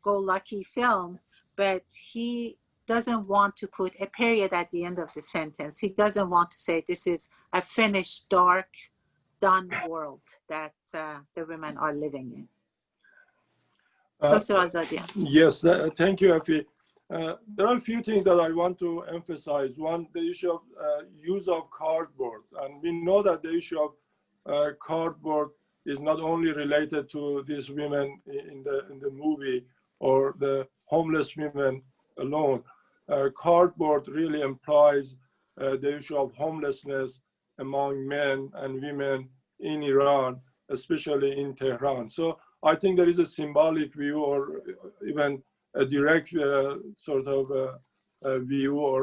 go-lucky film, but he doesn't want to put a period at the end of the sentence. He doesn't want to say this is a finished, dark, done world that the women are living in. Dr. Azadian. Yes, thank you, Afi. There are a few things that I want to emphasize. One, the issue of use of cardboard. And we know that the issue of cardboard is not only related to these women in the movie or the homeless women alone. Cardboard really implies the issue of homelessness among men and women in Iran, especially in Tehran. So I think there is a symbolic view or even a direct sort of view or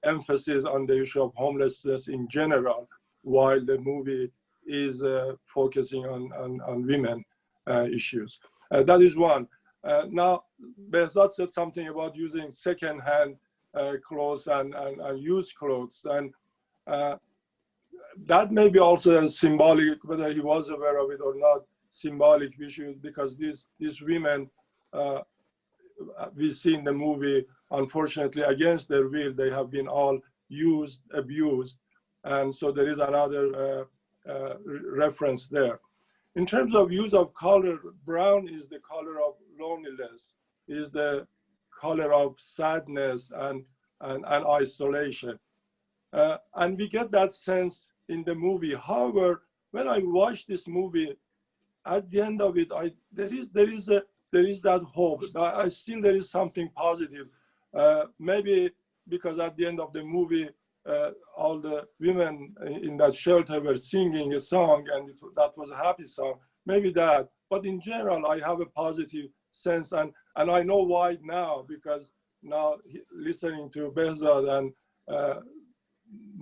emphasis on the issue of homelessness in general, while the movie is focusing on women issues. That is one. Now, Behzad said something about using second-hand clothes and used clothes. And that may be also a symbolic, whether he was aware of it or not, symbolic issue, because these women we see in the movie unfortunately, against their will, they have been all used, abused. And so there is another reference there. In terms of use of color, brown is the color of loneliness, is the color of sadness and isolation. And we get that sense in the movie. However, when I watch this movie, at the end of it, there is that hope. I still there is something positive. Maybe because at the end of the movie, all the women in that shelter were singing a song, and that was a happy song. Maybe that. But in general, I have a positive sense, and I know why now, because now listening to Behzad and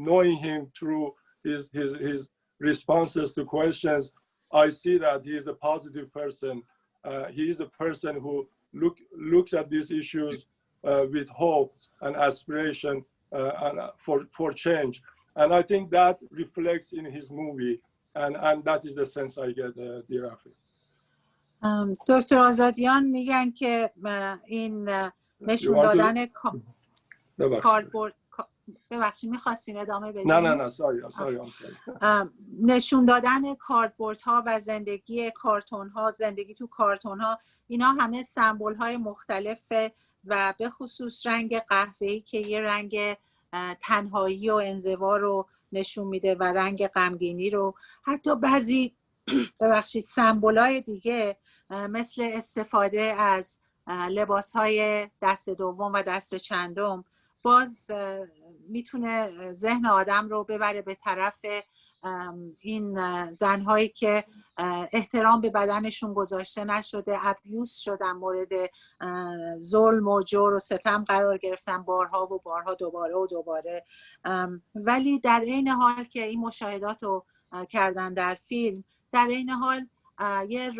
knowing him through his responses to questions, I see that he is a positive person. He is a person who looks at these issues with hope and aspiration and for change. And I think that reflects in his movie, and that is the sense I get, dear Afi. دکتر آزادیان میگن که این نشون دادن کاربرد، ببخشید میخواستین ادامه بدین؟ نه sorry. نشون دادن کاردبردها و زندگی کارتون ها، زندگی تو کارتون ها، اینا همه سمبل های مختلفه و به خصوص رنگ قهوه‌ای که یه رنگ تنهایی و انزوا رو نشون میده و رنگ غمگینی رو. حتی بعضی سمبول‌های دیگه مثل استفاده از لباس‌های دست دوم و دست چندم باز میتونه ذهن آدم رو ببره به طرف این زنهایی که احترام به بدنشون گذاشته نشده، ابیوز شدن، مورد ظلم و جور و ستم قرار گرفتن بارها و بارها، دوباره و دوباره. ولی در عین حال که این مشاهدات رو کردن در فیلم، در عین حال یه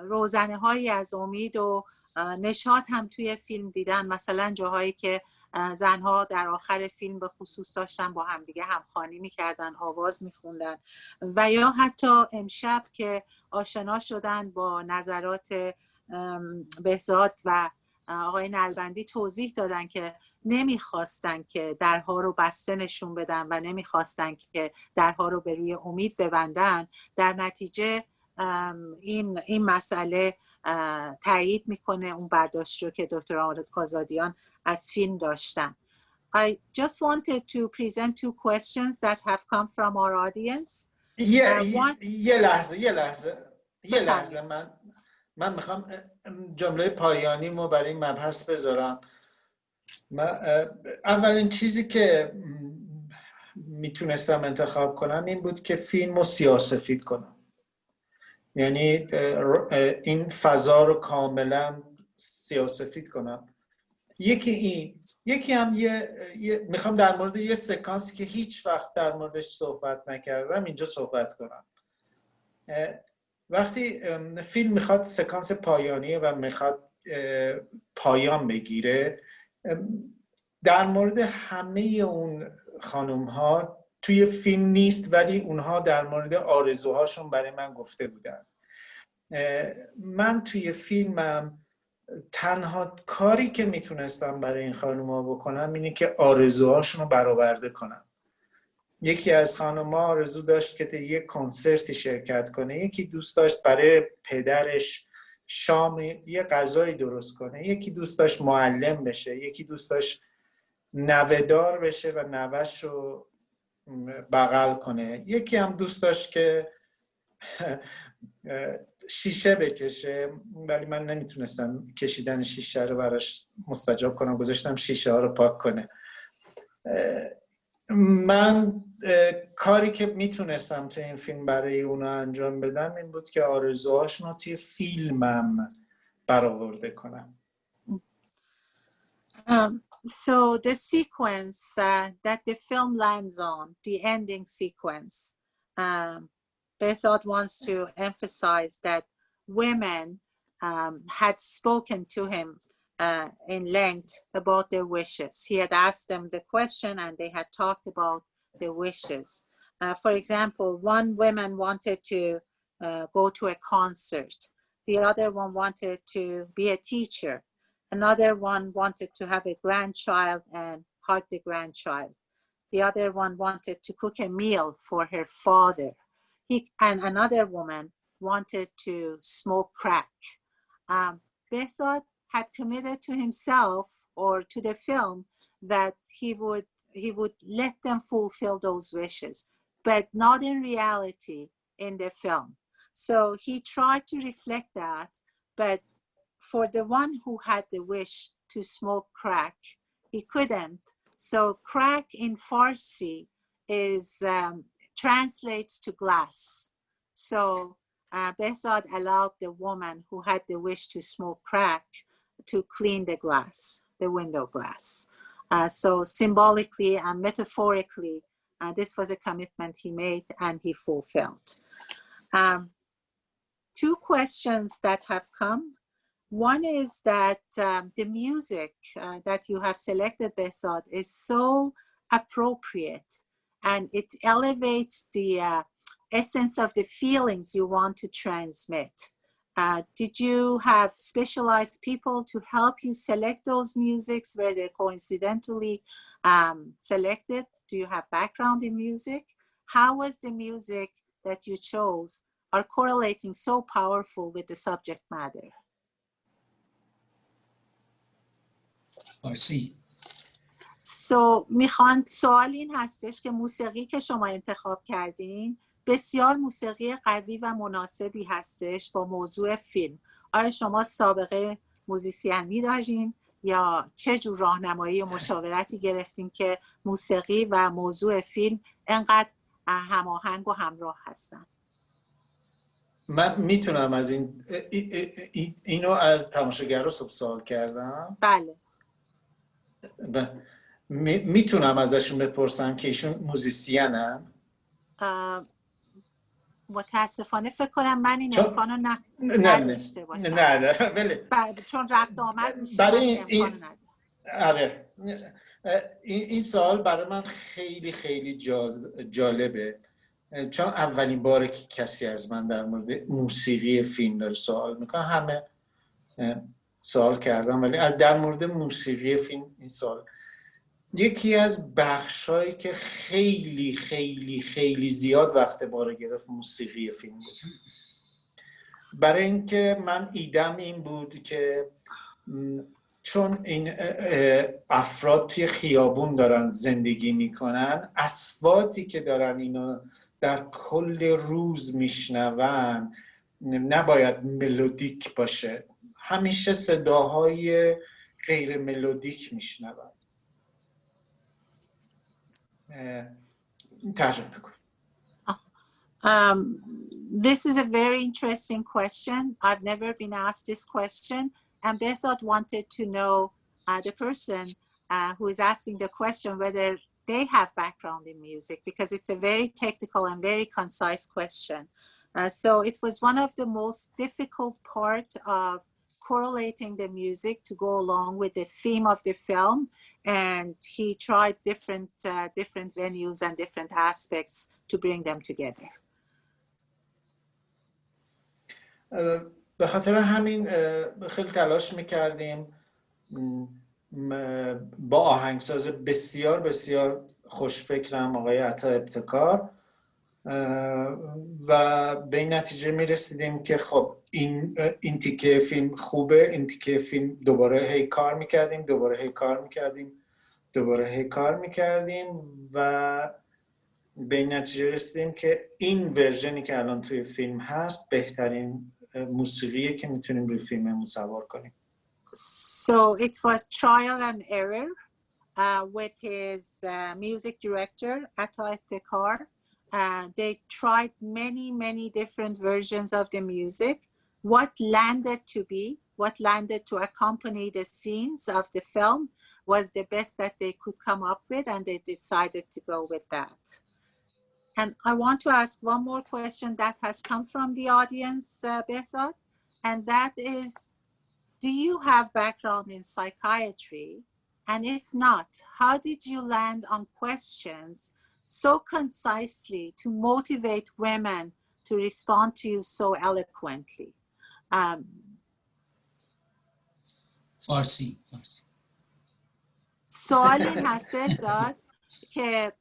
روزنه هایی از امید و نشاط هم توی فیلم دیدن. مثلا جاهایی که زنها در آخر فیلم به خصوص داشتن با همدیگه همخوانی میکردن، آواز میخوندن، و یا حتی امشب که آشنا شدن با نظرات بهزاد و آقای نلبندی توضیح دادن که نمیخواستن که درها رو بسته نشون بدن و نمیخواستن که درها رو به روی امید ببندن. در نتیجه این مسئله تایید میکنه اون برداشت رو که دکتر آزادیان از فیلم داشتن. I just wanted to present two questions that have come from our audience. یه لحظه من میخوام جمله پایانیمو برای این مبحث بذارم. اولین چیزی که میتونستم انتخاب کنم این بود که فیلمو سیاه‌سفید کنم، یعنی این فضا رو کاملا سیاه‌سفید کنم. یکی هم میخوام در مورد یه سکانسی که هیچ وقت در موردش صحبت نکردم اینجا صحبت کنم. وقتی فیلم میخواد سکانس پایانیه و میخواد پایان بگیره، در مورد همه اون خانوم ها توی فیلم نیست، ولی اونها در مورد آرزوهاشون برای من گفته بودن. من توی فیلمم تنها کاری که میتونستم برای این خانوما بکنم اینه که آرزوهاشون رو برآورده کنم. یکی از خانوما آرزو داشت که در یک کنسرتی شرکت کنه، یکی دوست داشت برای پدرش شام یه غذایی درست کنه، یکی دوست داشت معلم بشه، یکی دوست داشت نوه‌دار بشه و نوه‌ش رو بغل کنه، یکی هم دوست داشت که شیشه بکشه، ولی من نمیتونستم کشیدن شیشه رو براش مستجاب کنم، گذاشتم شیشه ها رو پاک کنه. من کاری که میتونستم تو این فیلم برای اونا انجام بدم این بود که آرزوهاشون رو توی فیلمم برآورده کنم. So the sequence that the film lands on, the ending sequence, Behzad wants to emphasize that women had spoken to him in length about their wishes. He had asked them the question and they had talked about their wishes. For example, one woman wanted to go to a concert. The other one wanted to be a teacher. Another one wanted to have a grandchild and hug the grandchild. The other one wanted to cook a meal for her father. And another woman wanted to smoke crack. Behzad had committed to himself or to the film that he would let them fulfill those wishes, but not in reality in the film. So he tried to reflect that, but for the one who had the wish to smoke crack, he couldn't. So crack in Farsi is translates to glass. So Behzad allowed the woman who had the wish to smoke crack to clean the glass, the window glass. So symbolically and metaphorically, this was a commitment he made and he fulfilled. Two questions that have come. One is that the music that you have selected, Behzad, is so appropriate and it elevates the essence of the feelings you want to transmit. Did you have specialized people to help you select those musics? Were they coincidentally selected? Do you have background in music? How was the music that you chose are correlating so powerful with the subject matter? فارسی. So میخوان سوال این هستش که موسیقی که شما انتخاب کردین بسیار موسیقی قوی و مناسبی هستش با موضوع فیلم. آیا شما سابقه موزیسیانی دارین یا چه جور راهنمایی و مشاورتی گرفتین که موسیقی و موضوع فیلم انقدر هماهنگ و همراه هستن؟ من میتونم از اینو از تماشاگر رو سوال کردم؟ بله. میتونم ازشون بپرسم که ایشون موزیسینن؟ متاسفانه فکر کنم من این امکانو نداشته باشم. نه بله. چون رفت آمد میشه برای امکانو ندارم. آره. این سوال برای من خیلی خیلی جالبه، چون اولین باره که کسی از من در مورد موسیقی فیلم داره سوال میکنه. همه سوال کردم ولی در مورد موسیقی فیلم این سوال یکی از بخشایی که خیلی خیلی خیلی زیاد وقت باره گرفت موسیقی فیلم بود. برای اینکه من ایدم این بود که چون این افراد توی خیابون دارن زندگی میکنن، اصواتی که دارن اینو در کل روز میشنون نباید ملودیک باشه، همیشه صداهای غیر ملودیک میشنون. ترجمه کن. This is a very interesting question. I've never been asked this question, and Behzad wanted to know the person who is asking the question whether they have background in music, because it's a very technical and very concise question. So it was one of the most difficult part of correlating the music to go along with the theme of the film, and he tried different venues and different aspects to bring them together. به خاطر همین خیلی تلاش میکردیم با آهنگساز بسیار بسیار خوشفکرم آقای عطا ابتکار و به این نتیجه میرسیدیم که خب این تیکه فیلم خوبه، این تیکه فیلم دوباره هی کار میکردیم و به این نتیجه رسیدیم که این ورژنی که الان توی فیلم هست بهترین موسیقیه که میتونیم روی فیلممون سوار کنیم. So it was trial and error with his music director Ata Ebtekar. They tried many different versions of the music. What landed to accompany the scenes of the film was the best that they could come up with, and they decided to go with that. And I want to ask one more question that has come from the audience, Behzad, and that is, do you have background in psychiatry? And if not, how did you land on questions so concisely to motivate women to respond to you so eloquently? فارسی. سوال این هست بهزاد که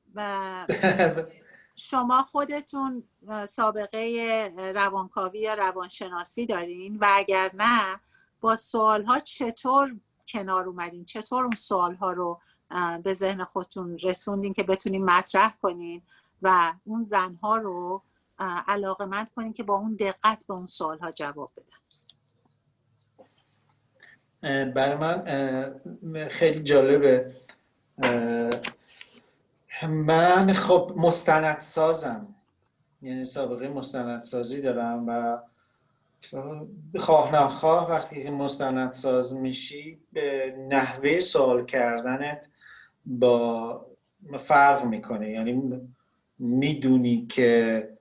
شما خودتون سابقه روانکاوی یا روانشناسی دارین و اگر نه با سوالها چطور کنار اومدین؟ چطور اون سوالها رو به ذهن خودتون رسوندین که بتونین مطرح کنین و اون زنها رو علاقه‌مند کنین که با اون دقت به اون سوالها جواب بدن؟ برای من خیلی جالبه. من خب مستندسازم، یعنی سابقه مستندسازی دارم و خواه نخواه وقتی که مستندساز میشی به نحوه سوال کردنت با فرق میکنه، یعنی میدونی که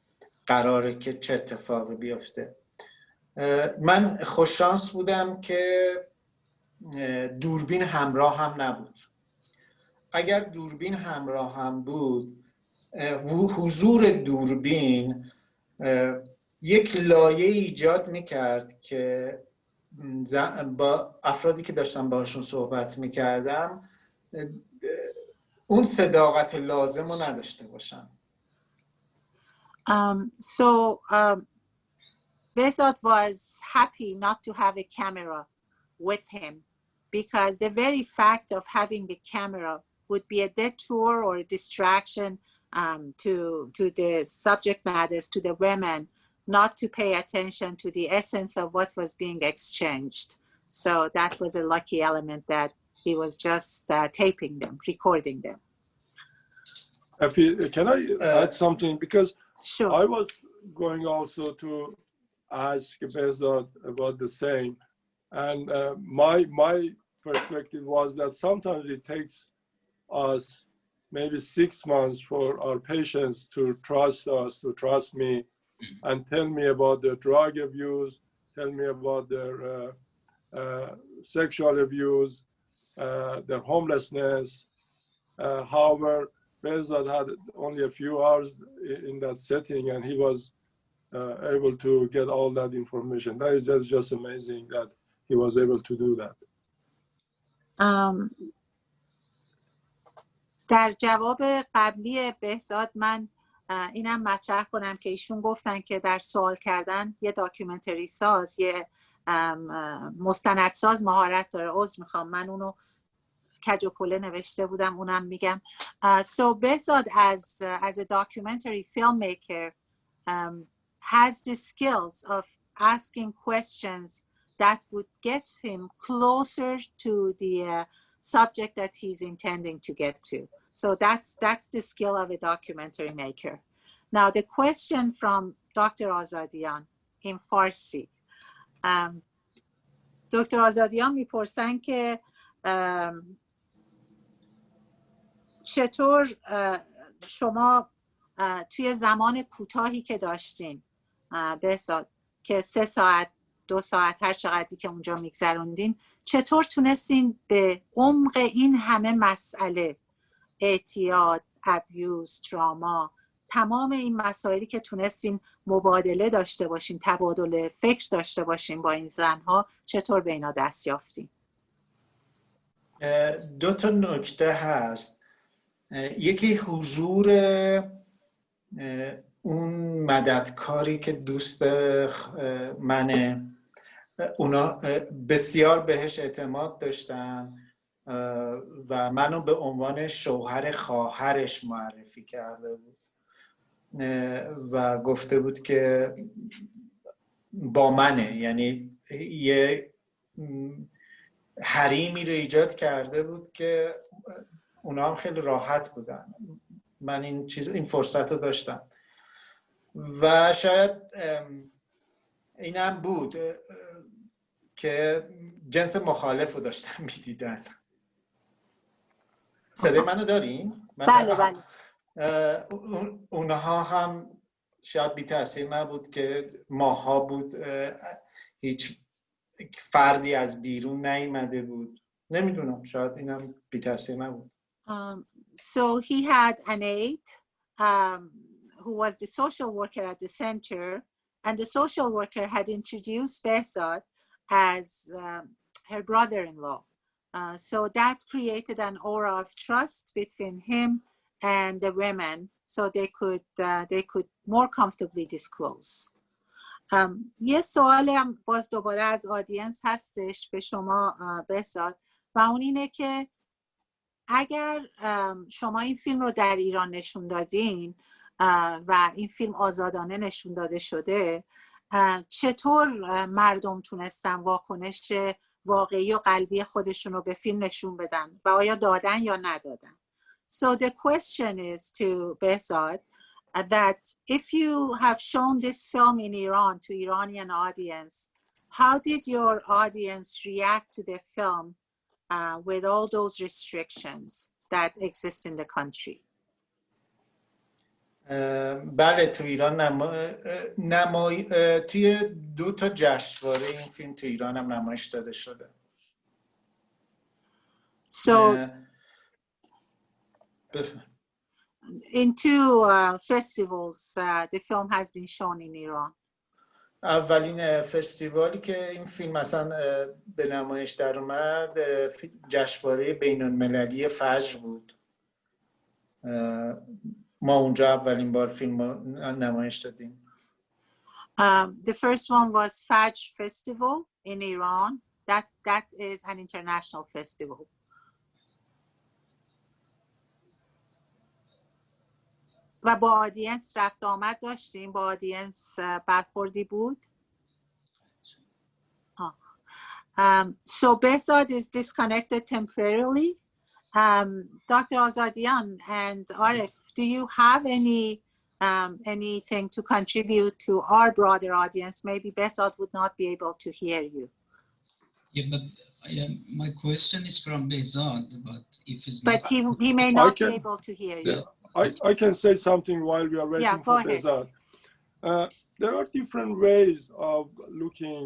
قراره که چه اتفاقی بیفته. من خوششانس بودم که دوربین همراه هم نبود. اگر دوربین همراه هم بود، حضور دوربین یک لایه ایجاد میکرد که با افرادی که داشتم باشون صحبت میکردم اون صداقت لازم رو نداشته باشم. Behzad was happy not to have a camera with him because the very fact of having a camera would be a detour or a distraction to the subject matters, to the women, not to pay attention to the essence of what was being exchanged. So that was a lucky element that he was just taping them, recording them. Can I add something? Because sure. I was going also to ask Behzad about the same. And my perspective was that sometimes it takes us maybe 6 months for our patients to trust us, to trust me, and tell me about their drug abuse, tell me about their sexual abuse, their homelessness. However, Behzad had only a few hours in that setting, and he was able to get all that information. That is just amazing that he was able to do that. در جواب قبلی بهزاد من اینم مطرح کنم که ایشون گفتن که در سوال کردن یه داکیومنتری ساز، یه مستندساز مهارت داره. عذر میخوام، من اونو کج و کله نوشته بودم، اونم میگم. So Behzad as a documentary filmmaker has the skills of asking questions that would get him closer to the subject that he's intending to get to. So that's the skill of a documentary maker. Now the question from Dr. Azadian in Farsi. دکتر آزادیان میپرسن که چطور شما توی زمان کوتاهی که داشتین بهزاد که 3 ساعت 2 ساعت هر چقدری که اونجا میگذروندین، چطور تونستین به عمق این همه مسئله، اعتیاد، ابیوز، تراما، تمام این مسائلی که تونستین مبادله داشته باشین، تبادل فکر داشته باشین با این زنها، چطور به اینا دست یافتین؟ 2 تا نکته هست. یکی حضور اون مددکاری که دوست منه، اونا بسیار بهش اعتماد داشتن و منو به عنوان شوهر خواهرش معرفی کرده بود و گفته بود که با منه، یعنی یه حریمی رو ایجاد کرده بود که اونا هم خیلی راحت بودن. من این فرصت رو داشتم و شاید اینم بود که جنس مخالف رو داشتن میدیدن. صدای منو دارین؟ بله بله. اونها هم شاید بی تاثیر نبود که ماها بود، هیچ فردی از بیرون نیامده بود. نمیدونم، شاید اینم بی تاثیر نبود. So he had an aide who was the social worker at the center, and the social worker had introduced Behzad as her brother-in-law. So that created an aura of trust between him and the women, so they could more comfortably disclose. یه سوال هم باز دوباره از آدینس هستش به شما بهزاد، و اون اینه که اگر شما این فیلم رو در ایران نشون دادین و این فیلم آزادانه نشون داده شده، چطور مردم تونستن واکنش واقعی و قلبی خودشون رو به فیلم نشون بدن و آیا دادن یا ندادن؟ So the question is to Behzad that if you have shown this film in Iran to Iranian audience, how did your audience react to the film with all those restrictions that exist in the country? بله، تو ایران توی 2 تا جشنواره این فیلم تو ایران هم نمایش داده شده. So in 2 festivals the film has been shown in Iran. اولین فستیوالی که این فیلم مثلا به نمایش در اومد جشنواره بین‌المللی فجر بود. ما اونجا اولین بار فیلم نمایش دادیم. The first one was Fajr Festival in Iran. That is an international festival. و با آدینس رفت آمد داشتیم؟ با آدینس برخوردی بود؟ So Behzad is disconnected temporarily. Dr. Azadian and Arif, do you have anything to contribute to our broader audience? Maybe Behzad would not be able to hear you. Yeah, but my question is from Behzad, but if it's but not... he may not be able to hear you. I can say something while we are waiting for Behzad. There are different ways of looking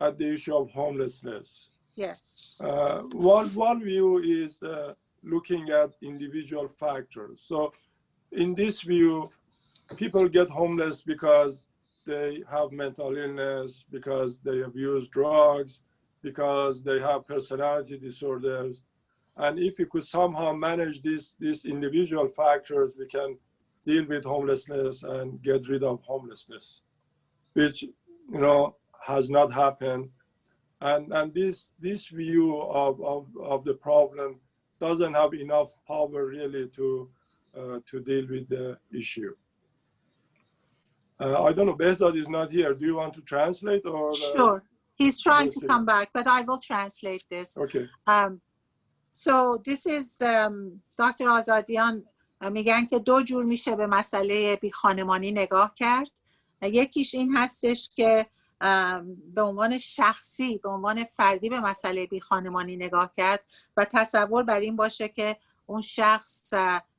at the issue of homelessness. Yes. One view is looking at individual factors. So in this view, people get homeless because they have mental illness, because they abuse drugs, because they have personality disorders. And if we could somehow manage these individual factors, we can deal with homelessness and get rid of homelessness, which, you know, has not happened. And this view of the problem doesn't have enough power really to deal with the issue. I don't know, Behzad is not here. Do you want to translate or? Sure. He's trying to come back, but I will translate this. Okay. So this is Dr. Azadian میگن که 2 جور میشه به مسئله بیخانمانی نگاه کرد. یکیش این هستش که به عنوان شخصی، به عنوان فردی به مسئله بیخانمانی نگاه کرد و تصور بر این باشه که اون شخص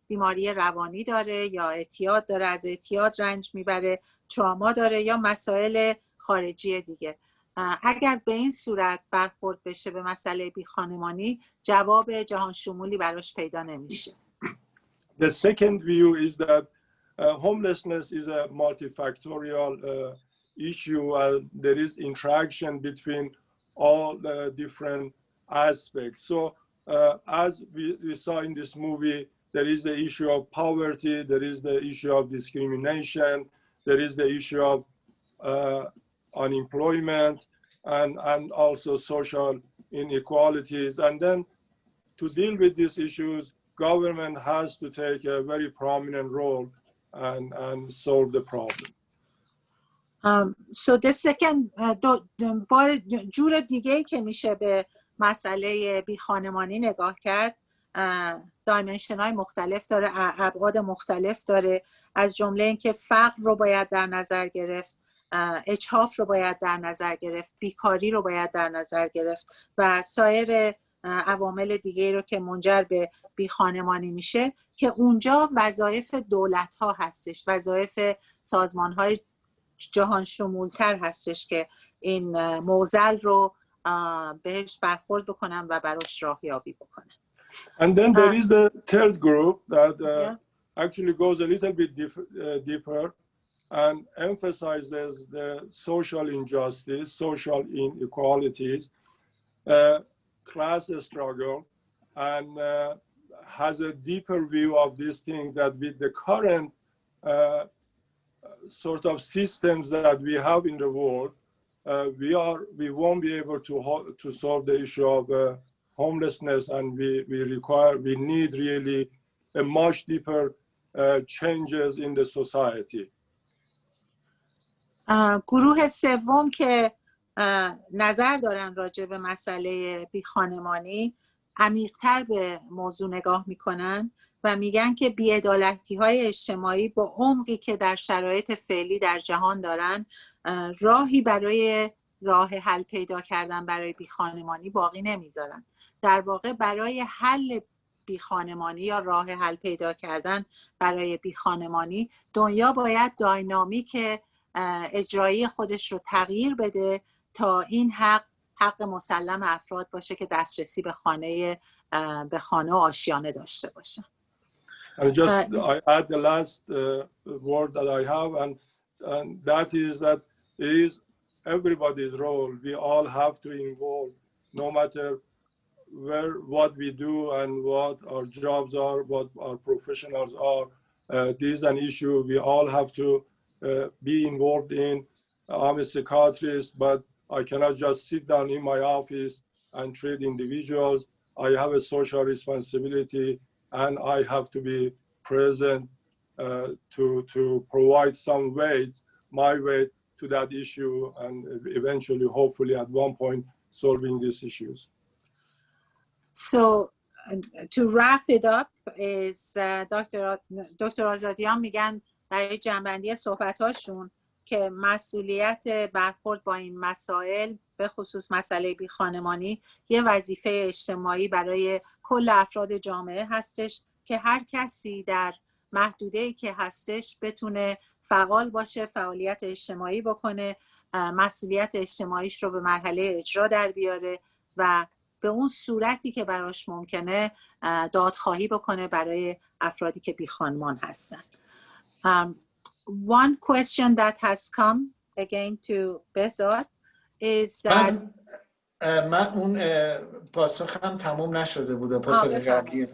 بیماری روانی داره یا اعتیاد داره، از اعتیاد رنج میبره، تراما داره یا مسائل خارجی دیگه. اگر به این صورت برخورد بشه به مسئله بیخانمانی، جواب جهان شمولی براش پیدا نمیشه. The second view is that homelessness is a multifactorial issue. There is interaction between all the different aspects. So as we saw in this movie, there is the issue of poverty, there is the issue of discrimination, there is the issue of unemployment, and also social inequalities. And then to deal with these issues, government has to take a very prominent role and solve the problem. So the second جور دیگه‌ای که میشه به مسئله بیخانمانی نگاه کرد، دایمنشن‌های مختلف داره، ابعاد مختلف داره، از جمله اینکه فقر رو باید در نظر گرفت، اجحاف رو باید در نظر گرفت، بیکاری رو باید در نظر گرفت و سایر عوامل دیگه رو که منجر به بیخانمانی میشه که اونجا وظایف دولت‌ها هستش، وظایف سازمان‌های جهان شمولتر هستش که این معضل رو بهش برخورد بکنن و براش راهیابی بکنن. And then there is the third group that actually goes a little bit deeper and emphasizes the social injustice, social inequalities. class struggle and has a deeper view of these things, that with the current sort of systems that we have in the world, we won't be able to solve the issue of homelessness, and we need really a much deeper changes in the society. گروه سوم که نظر دارن راجع به مسئله بیخانمانی، عمیق‌تر به موضوع نگاه میکنن و میگن که بی‌عدالتی‌های اجتماعی با عمقی که در شرایط فعلی در جهان دارن، راهی برای راه حل پیدا کردن برای بیخانمانی باقی نمیذارن. در واقع برای حل بیخانمانی یا راه حل پیدا کردن برای بیخانمانی، دنیا باید داینامیک اجرایی خودش رو تغییر بده تا این حق مسلم افراد باشه که دسترسی به خانه و آشیانه داشته باشن. And just I add the last word that I have, and that is that it is everybody's role. We all have to involve, no matter what we do and what our jobs are, what our professionals are. This is an issue we all have to be involved in. I'm a psychiatrist, but I cannot just sit down in my office and treat individuals. I have a social responsibility, and I have to be present to provide some weight, my weight, to that issue, and eventually, hopefully, at one point, solving these issues. So, to wrap it up, is دکتر آزادیان میگن برای جنبندی صحبتاشون که مسئولیت برخورد با این مسائل، به خصوص مسئله بیخانمانی، یه وظیفه اجتماعی برای کل افراد جامعه هستش که هر کسی در محدوده‌ای که هستش بتونه فعال باشه، فعالیت اجتماعی بکنه، مسئولیت اجتماعیش رو به مرحله اجرا در بیاره و به اون صورتی که براش ممکنه دادخواهی بکنه برای افرادی که بیخانمان هستن. One question that has come again to Behzad is that من اون پاسخم تموم نشده بود، پاسخ قبلی.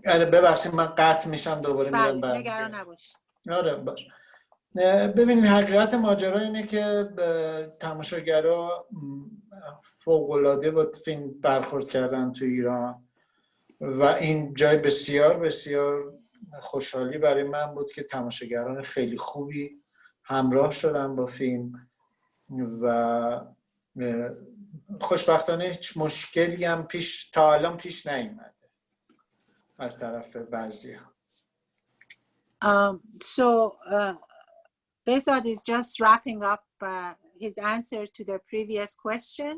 ببخشید من قطع میشم، دوباره میرم بعد. نگران نباش. آره باش. ببینید حقیقت ماجرا اینه که تماشاگرها فوق‌العاده با فیلم برخورد کردن تو ایران و این جای بسیار بسیار خوشحالی برای من بود که تماشاگران خیلی خوبی همراه شدن با فیلم و خوشبختانه هیچ مشکلی هم تا الان پیش نیامده از طرف بعضی‌ها. So Behzad is just wrapping up his answer to the previous question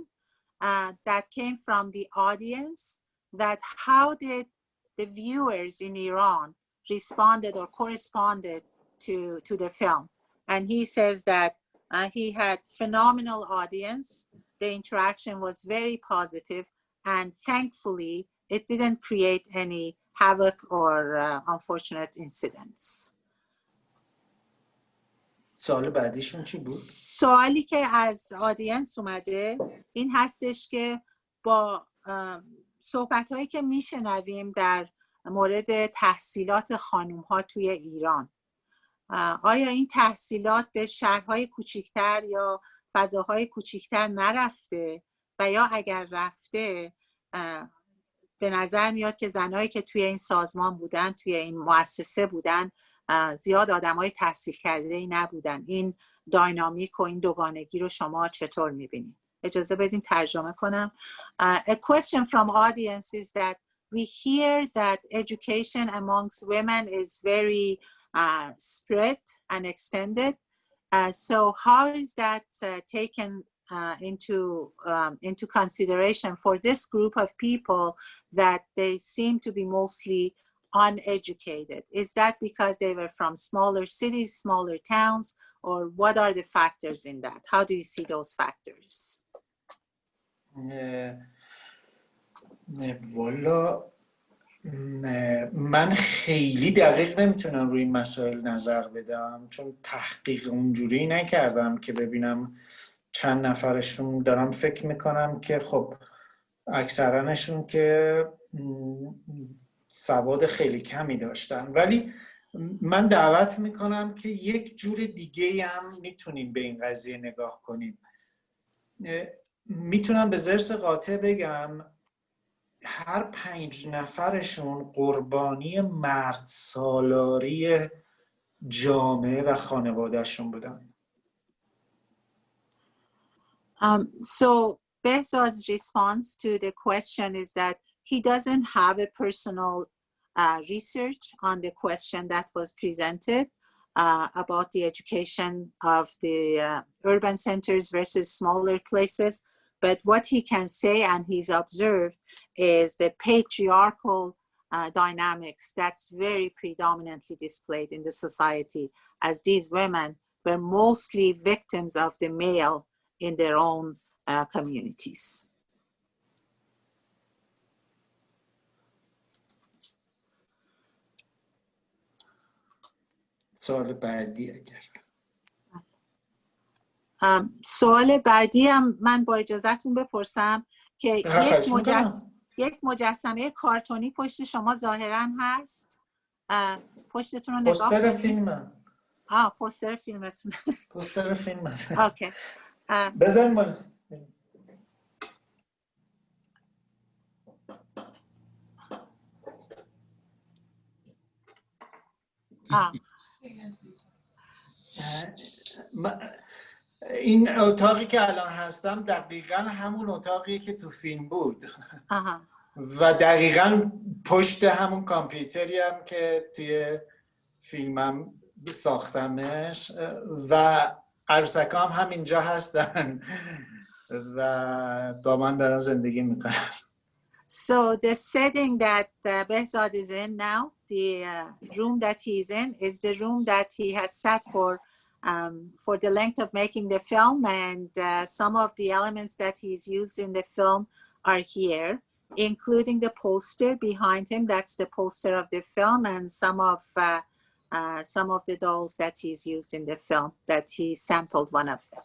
that came from the audience, that how did the viewers in Iran responded or corresponded to the film. And he says that he had phenomenal audience. The interaction was very positive, and thankfully it didn't create any havoc or unfortunate incidents. سوال بعدیشون چی بود؟ سوالی که از آدینس اومده این هستش که با صحبت‌هایی که میشنویم در مورد تحصیلات خانوم‌ها توی ایران، آیا این تحصیلات به شهرهای کوچکتر یا فضاهای کوچکتر نرفته و یا اگر رفته به نظر میاد که زنایی که توی این سازمان بودن، توی این مؤسسه بودن، زیاد آدمای تحصیل کرده‌ای نبودن. این داینامیک و این دوگانگی رو شما چطور می‌بینید؟ اجازه بدین ترجمه کنم. A question from audience is that we hear that education amongst women is very spread and extended. So how is that taken into consideration for this group of people that they seem to be mostly uneducated? Is that because they were from smaller cities, smaller towns, or what are the factors in that? How do you see those factors? والا من خیلی دقیق نمیتونم روی این مسائل نظر بدم، چون تحقیق اونجوری نکردم که ببینم چند نفرشون دارم فکر میکنم که خب اکثرانشون که سواد خیلی کمی داشتن، ولی من دعوت میکنم که یک جور دیگه هم میتونیم به این قضیه نگاه کنیم. میتونم به ضرس قاطع بگم هر 5 نفرشون قربانی مرد سالاری جامعه و خانوادهشون بودن. So Behzad's response to the question is that he doesn't have a personal research on the question that was presented about the education of the urban centers versus smaller places. But what he can say and he's observed is the patriarchal dynamics that's very predominantly displayed in the society, as these women were mostly victims of the male in their own communities. سوال بعدی اگر سوال بعدی هم من با اجازهتون بپرسم که یک مجسمه کارتونی پشت شما ظاهراً هست. پشتتون رو نگاه کنید. پوستر فیلمم. پوستر فیلمتون. پوستر فیلمم. اوکی. بذاریم بالا. این اتاقی که الان هستم دقیقاً همون اتاقیه که تو فیلم بود. و دقیقاً پشت همون کامپیوتری هم که توی فیلمم ساختمش و عروسکام هم اینجا هستن و با من دارن زندگی میکنن. So the setting that Behzad is in now, the room that he is in, is the room that he has set for the length of making the film, and some of the elements that he's used in the film are here, including the poster behind him. That's the poster of the film, and some of the dolls that he's used in the film. That he sampled one of them.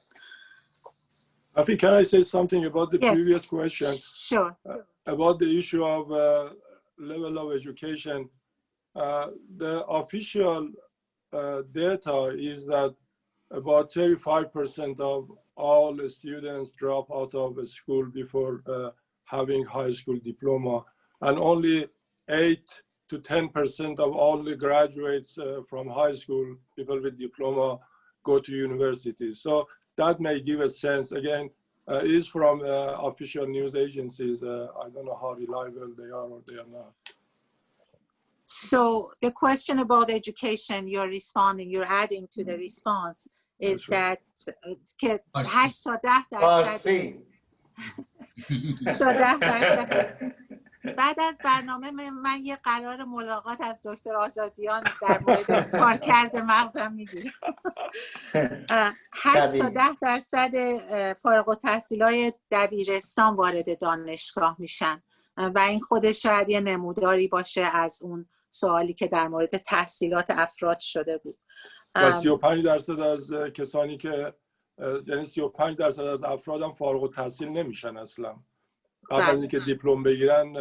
Afi, can I say something about the previous question? Sure. About the issue of level of education. The official data is that about 35% of all students drop out of school before having high school diploma, and only 8 to 10% of all the graduates from high school, people with diploma, go to university. So that may give a sense. Again, is from official news agencies. I don't know how reliable they are or they are not. So the question about education, you're adding to the response is that که 8 تا 10% بعد از برنامه من یه قرار ملاقات از دکتر آزادیان در مورد کارکرد مغزم میگیرم. 8 تا 10% فارغ التحصیلای دبیرستان وارد دانشگاه میشن و این خودش شاید یه نموداری باشه از اون سوالی که در مورد تحصیلات افراد شده بود. و 35% از کسانی که یعنی 35% از افراد هم فارغ التحصیل نمیشن اصلا. قبل از اینکه دیپلم بگیرن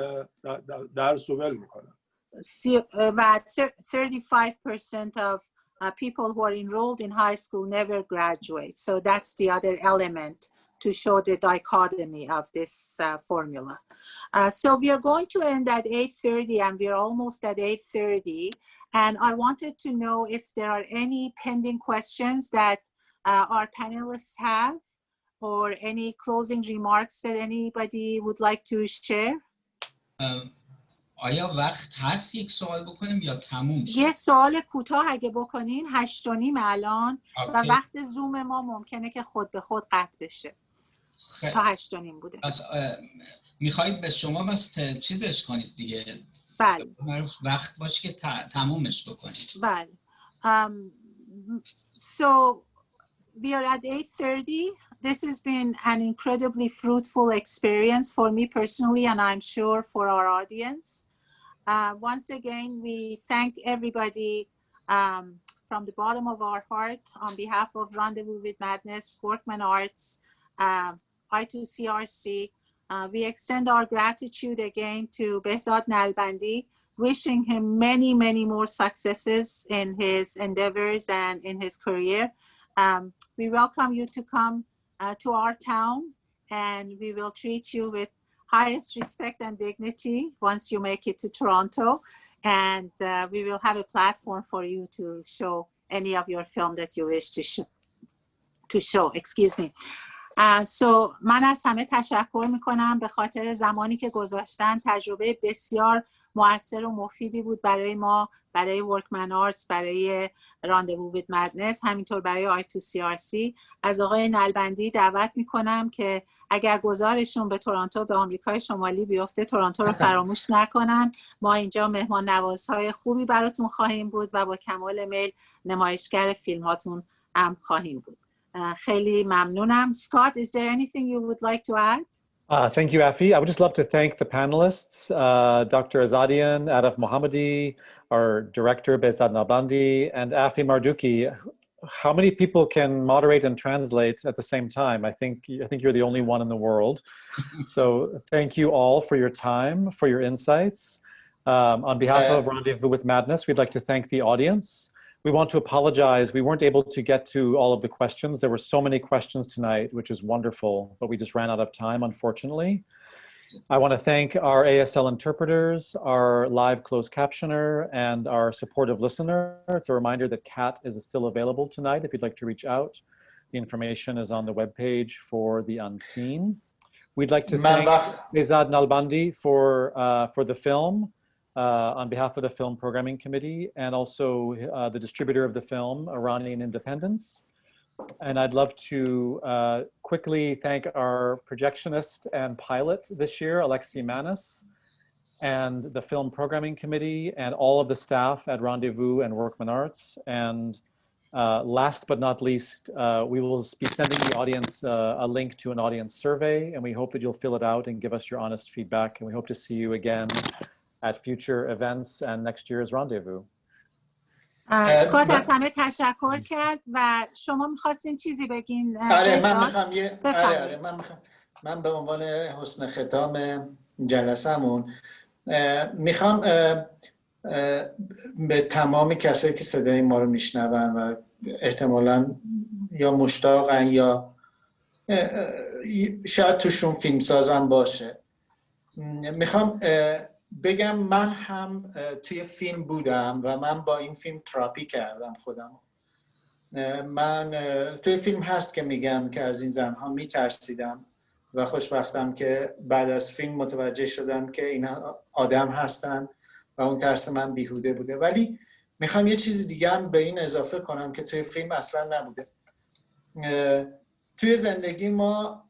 درس رو ول میکنن. و 35% of people who are enrolled in high school never graduate. So that's the other element to show the dichotomy of this formula. So we are going to end at 8:30 and we're almost at 8:30. And I wanted to know if there are any pending questions that our panelists have, or any closing remarks that anybody would like to share. آیا وقت هست یک سوال بکنیم یا تموم شد؟ یه سوال کوتاه اگه بکنین 8:30 الان و وقت زوم ما ممکنه که خود به خود قطع بشه. تا 8:30 بوده. پس میخواید به شما بس چیزش کنید دیگه. بله. وقت باشه که تمومش بکنید. بله. So we are at 8:30. This has been an incredibly fruitful experience for me personally, and I'm sure for our audience. Once again, we thank everybody from the bottom of our heart on behalf of Rendezvous with Madness, Workman Arts, I2CRC. We extend our gratitude again to Behzad Nalbandi, wishing him many, many more successes in his endeavors and in his career. We welcome you to come to our town, and we will treat you with highest respect and dignity once you make it to Toronto. And we will have a platform for you to show any of your film that you wish to show. Excuse me. So من از همه تشکر میکنم به خاطر زمانی که گذاشتن. تجربه بسیار مؤثر و مفیدی بود برای ما، برای ورکمن آرتس، برای راندوو ویت مدنس، همینطور برای I2CRC. از آقای نلبندی دعوت میکنم که اگر گذارشون به تورنتو، به آمریکای شمالی بیفته، تورنتو رو فراموش نکنن. ما اینجا مهمان نوازهای خوبی براتون خواهیم بود و با کمال میل نمایشگر فیلماتون هم خواهیم بود. خیلی ممنونم. Scott, is there anything you would like to add? Thank you, Afi. I would just love to thank the panelists, Dr. Azadian, Araf Mohammadi, our director, Behzad Nalbandi, and Afi Marduki. How many people can moderate and translate at the same time? I think you're the only one in the world. So thank you all for your time, for your insights. On behalf of Rendezvous with Madness, we'd like to thank the audience. We want to apologize. We weren't able to get to all of the questions. There were so many questions tonight, which is wonderful, but we just ran out of time, unfortunately. I want to thank our ASL interpreters, our live closed captioner, and our supportive listener. It's a reminder that Kat is still available tonight if you'd like to reach out. The information is on the webpage for The Unseen. We'd like to thank Behzad Nalbandi for the film. On behalf of the Film Programming Committee, and also the distributor of the film, Iranian Independence. And I'd love to quickly thank our projectionist and pilot this year, Alexi Manis, and the Film Programming Committee, and all of the staff at Rendezvous and Workman Arts. And last but not least, we will be sending the audience a link to an audience survey, and we hope that you'll fill it out and give us your honest feedback. And we hope to see you again at future events and next year's rendezvous. اسکات از همه تشکر کرد و شما می‌خواستین چیزی بگین؟ آره من میخوام من به عنوان حسن ختام جلسمون میخوام به تمام کسایی که صدای ما رو میشنون و احتمالاً یا مشتاقن یا شاید توشون فیلمسازم باشه، میخوام بگم من هم توی فیلم بودم و من با این فیلم تراپی کردم خودم. من توی فیلم هست که میگم که از این زنها میترسیدم و خوشبختم که بعد از فیلم متوجه شدم که اینا آدم هستن و اون ترس من بیهوده بوده. ولی میخوام یه چیز دیگه هم به این اضافه کنم که توی فیلم اصلا نبوده. توی زندگی ما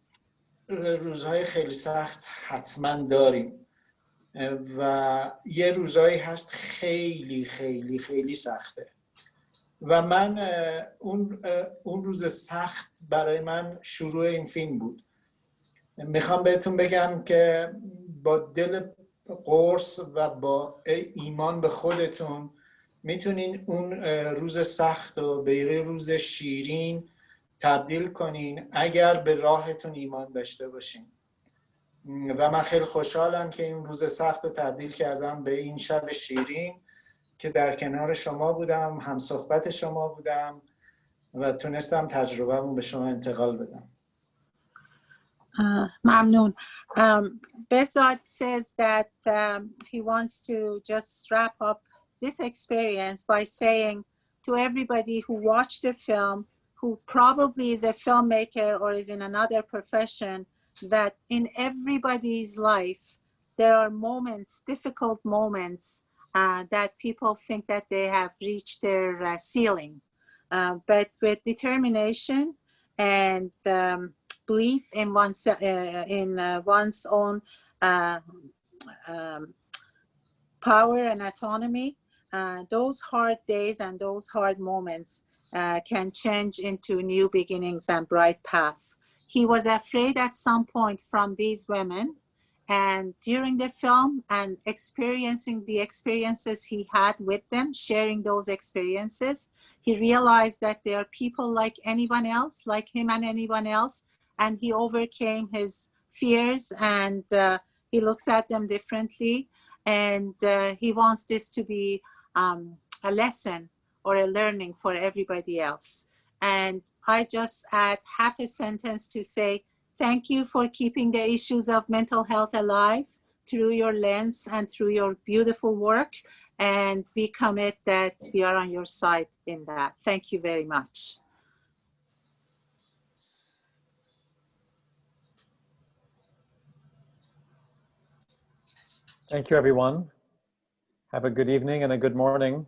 روزهای خیلی سخت حتما داریم و یه روزایی هست خیلی خیلی خیلی سخته و من اون روز سخت برای من شروع این فیلم بود. میخوام بهتون بگم که با دل قرص و با ایمان به خودتون میتونین اون روز سخت رو به یه روز شیرین تبدیل کنین اگر به راهتون ایمان داشته باشین. و من خیلی خوشحالم که این روز سخت رو تبدیل کردم به این شب شیرین که در کنار شما بودم، هم صحبت شما بودم و تونستم تجربه‌مو به شما انتقال بدم. ممنون. Behzad says that he wants to just wrap up this experience by saying to everybody who watched the film, who probably is a filmmaker or is in another profession, that in everybody's life there are moments, difficult moments, that people think that they have reached their ceiling. But with determination and belief in one's own power and autonomy, those hard days and those hard moments can change into new beginnings and bright paths. He was afraid at some point from these women, and during the film and experiencing the experiences he had with them, sharing those experiences, he realized that they are people like anyone else, like him and anyone else, and he overcame his fears, and he looks at them differently, and he wants this to be a lesson or a learning for everybody else. And I just add half a sentence to say, thank you for keeping the issues of mental health alive through your lens and through your beautiful work. And we commit that we are on your side in that. Thank you very much. Thank you, everyone. Have a good evening and a good morning.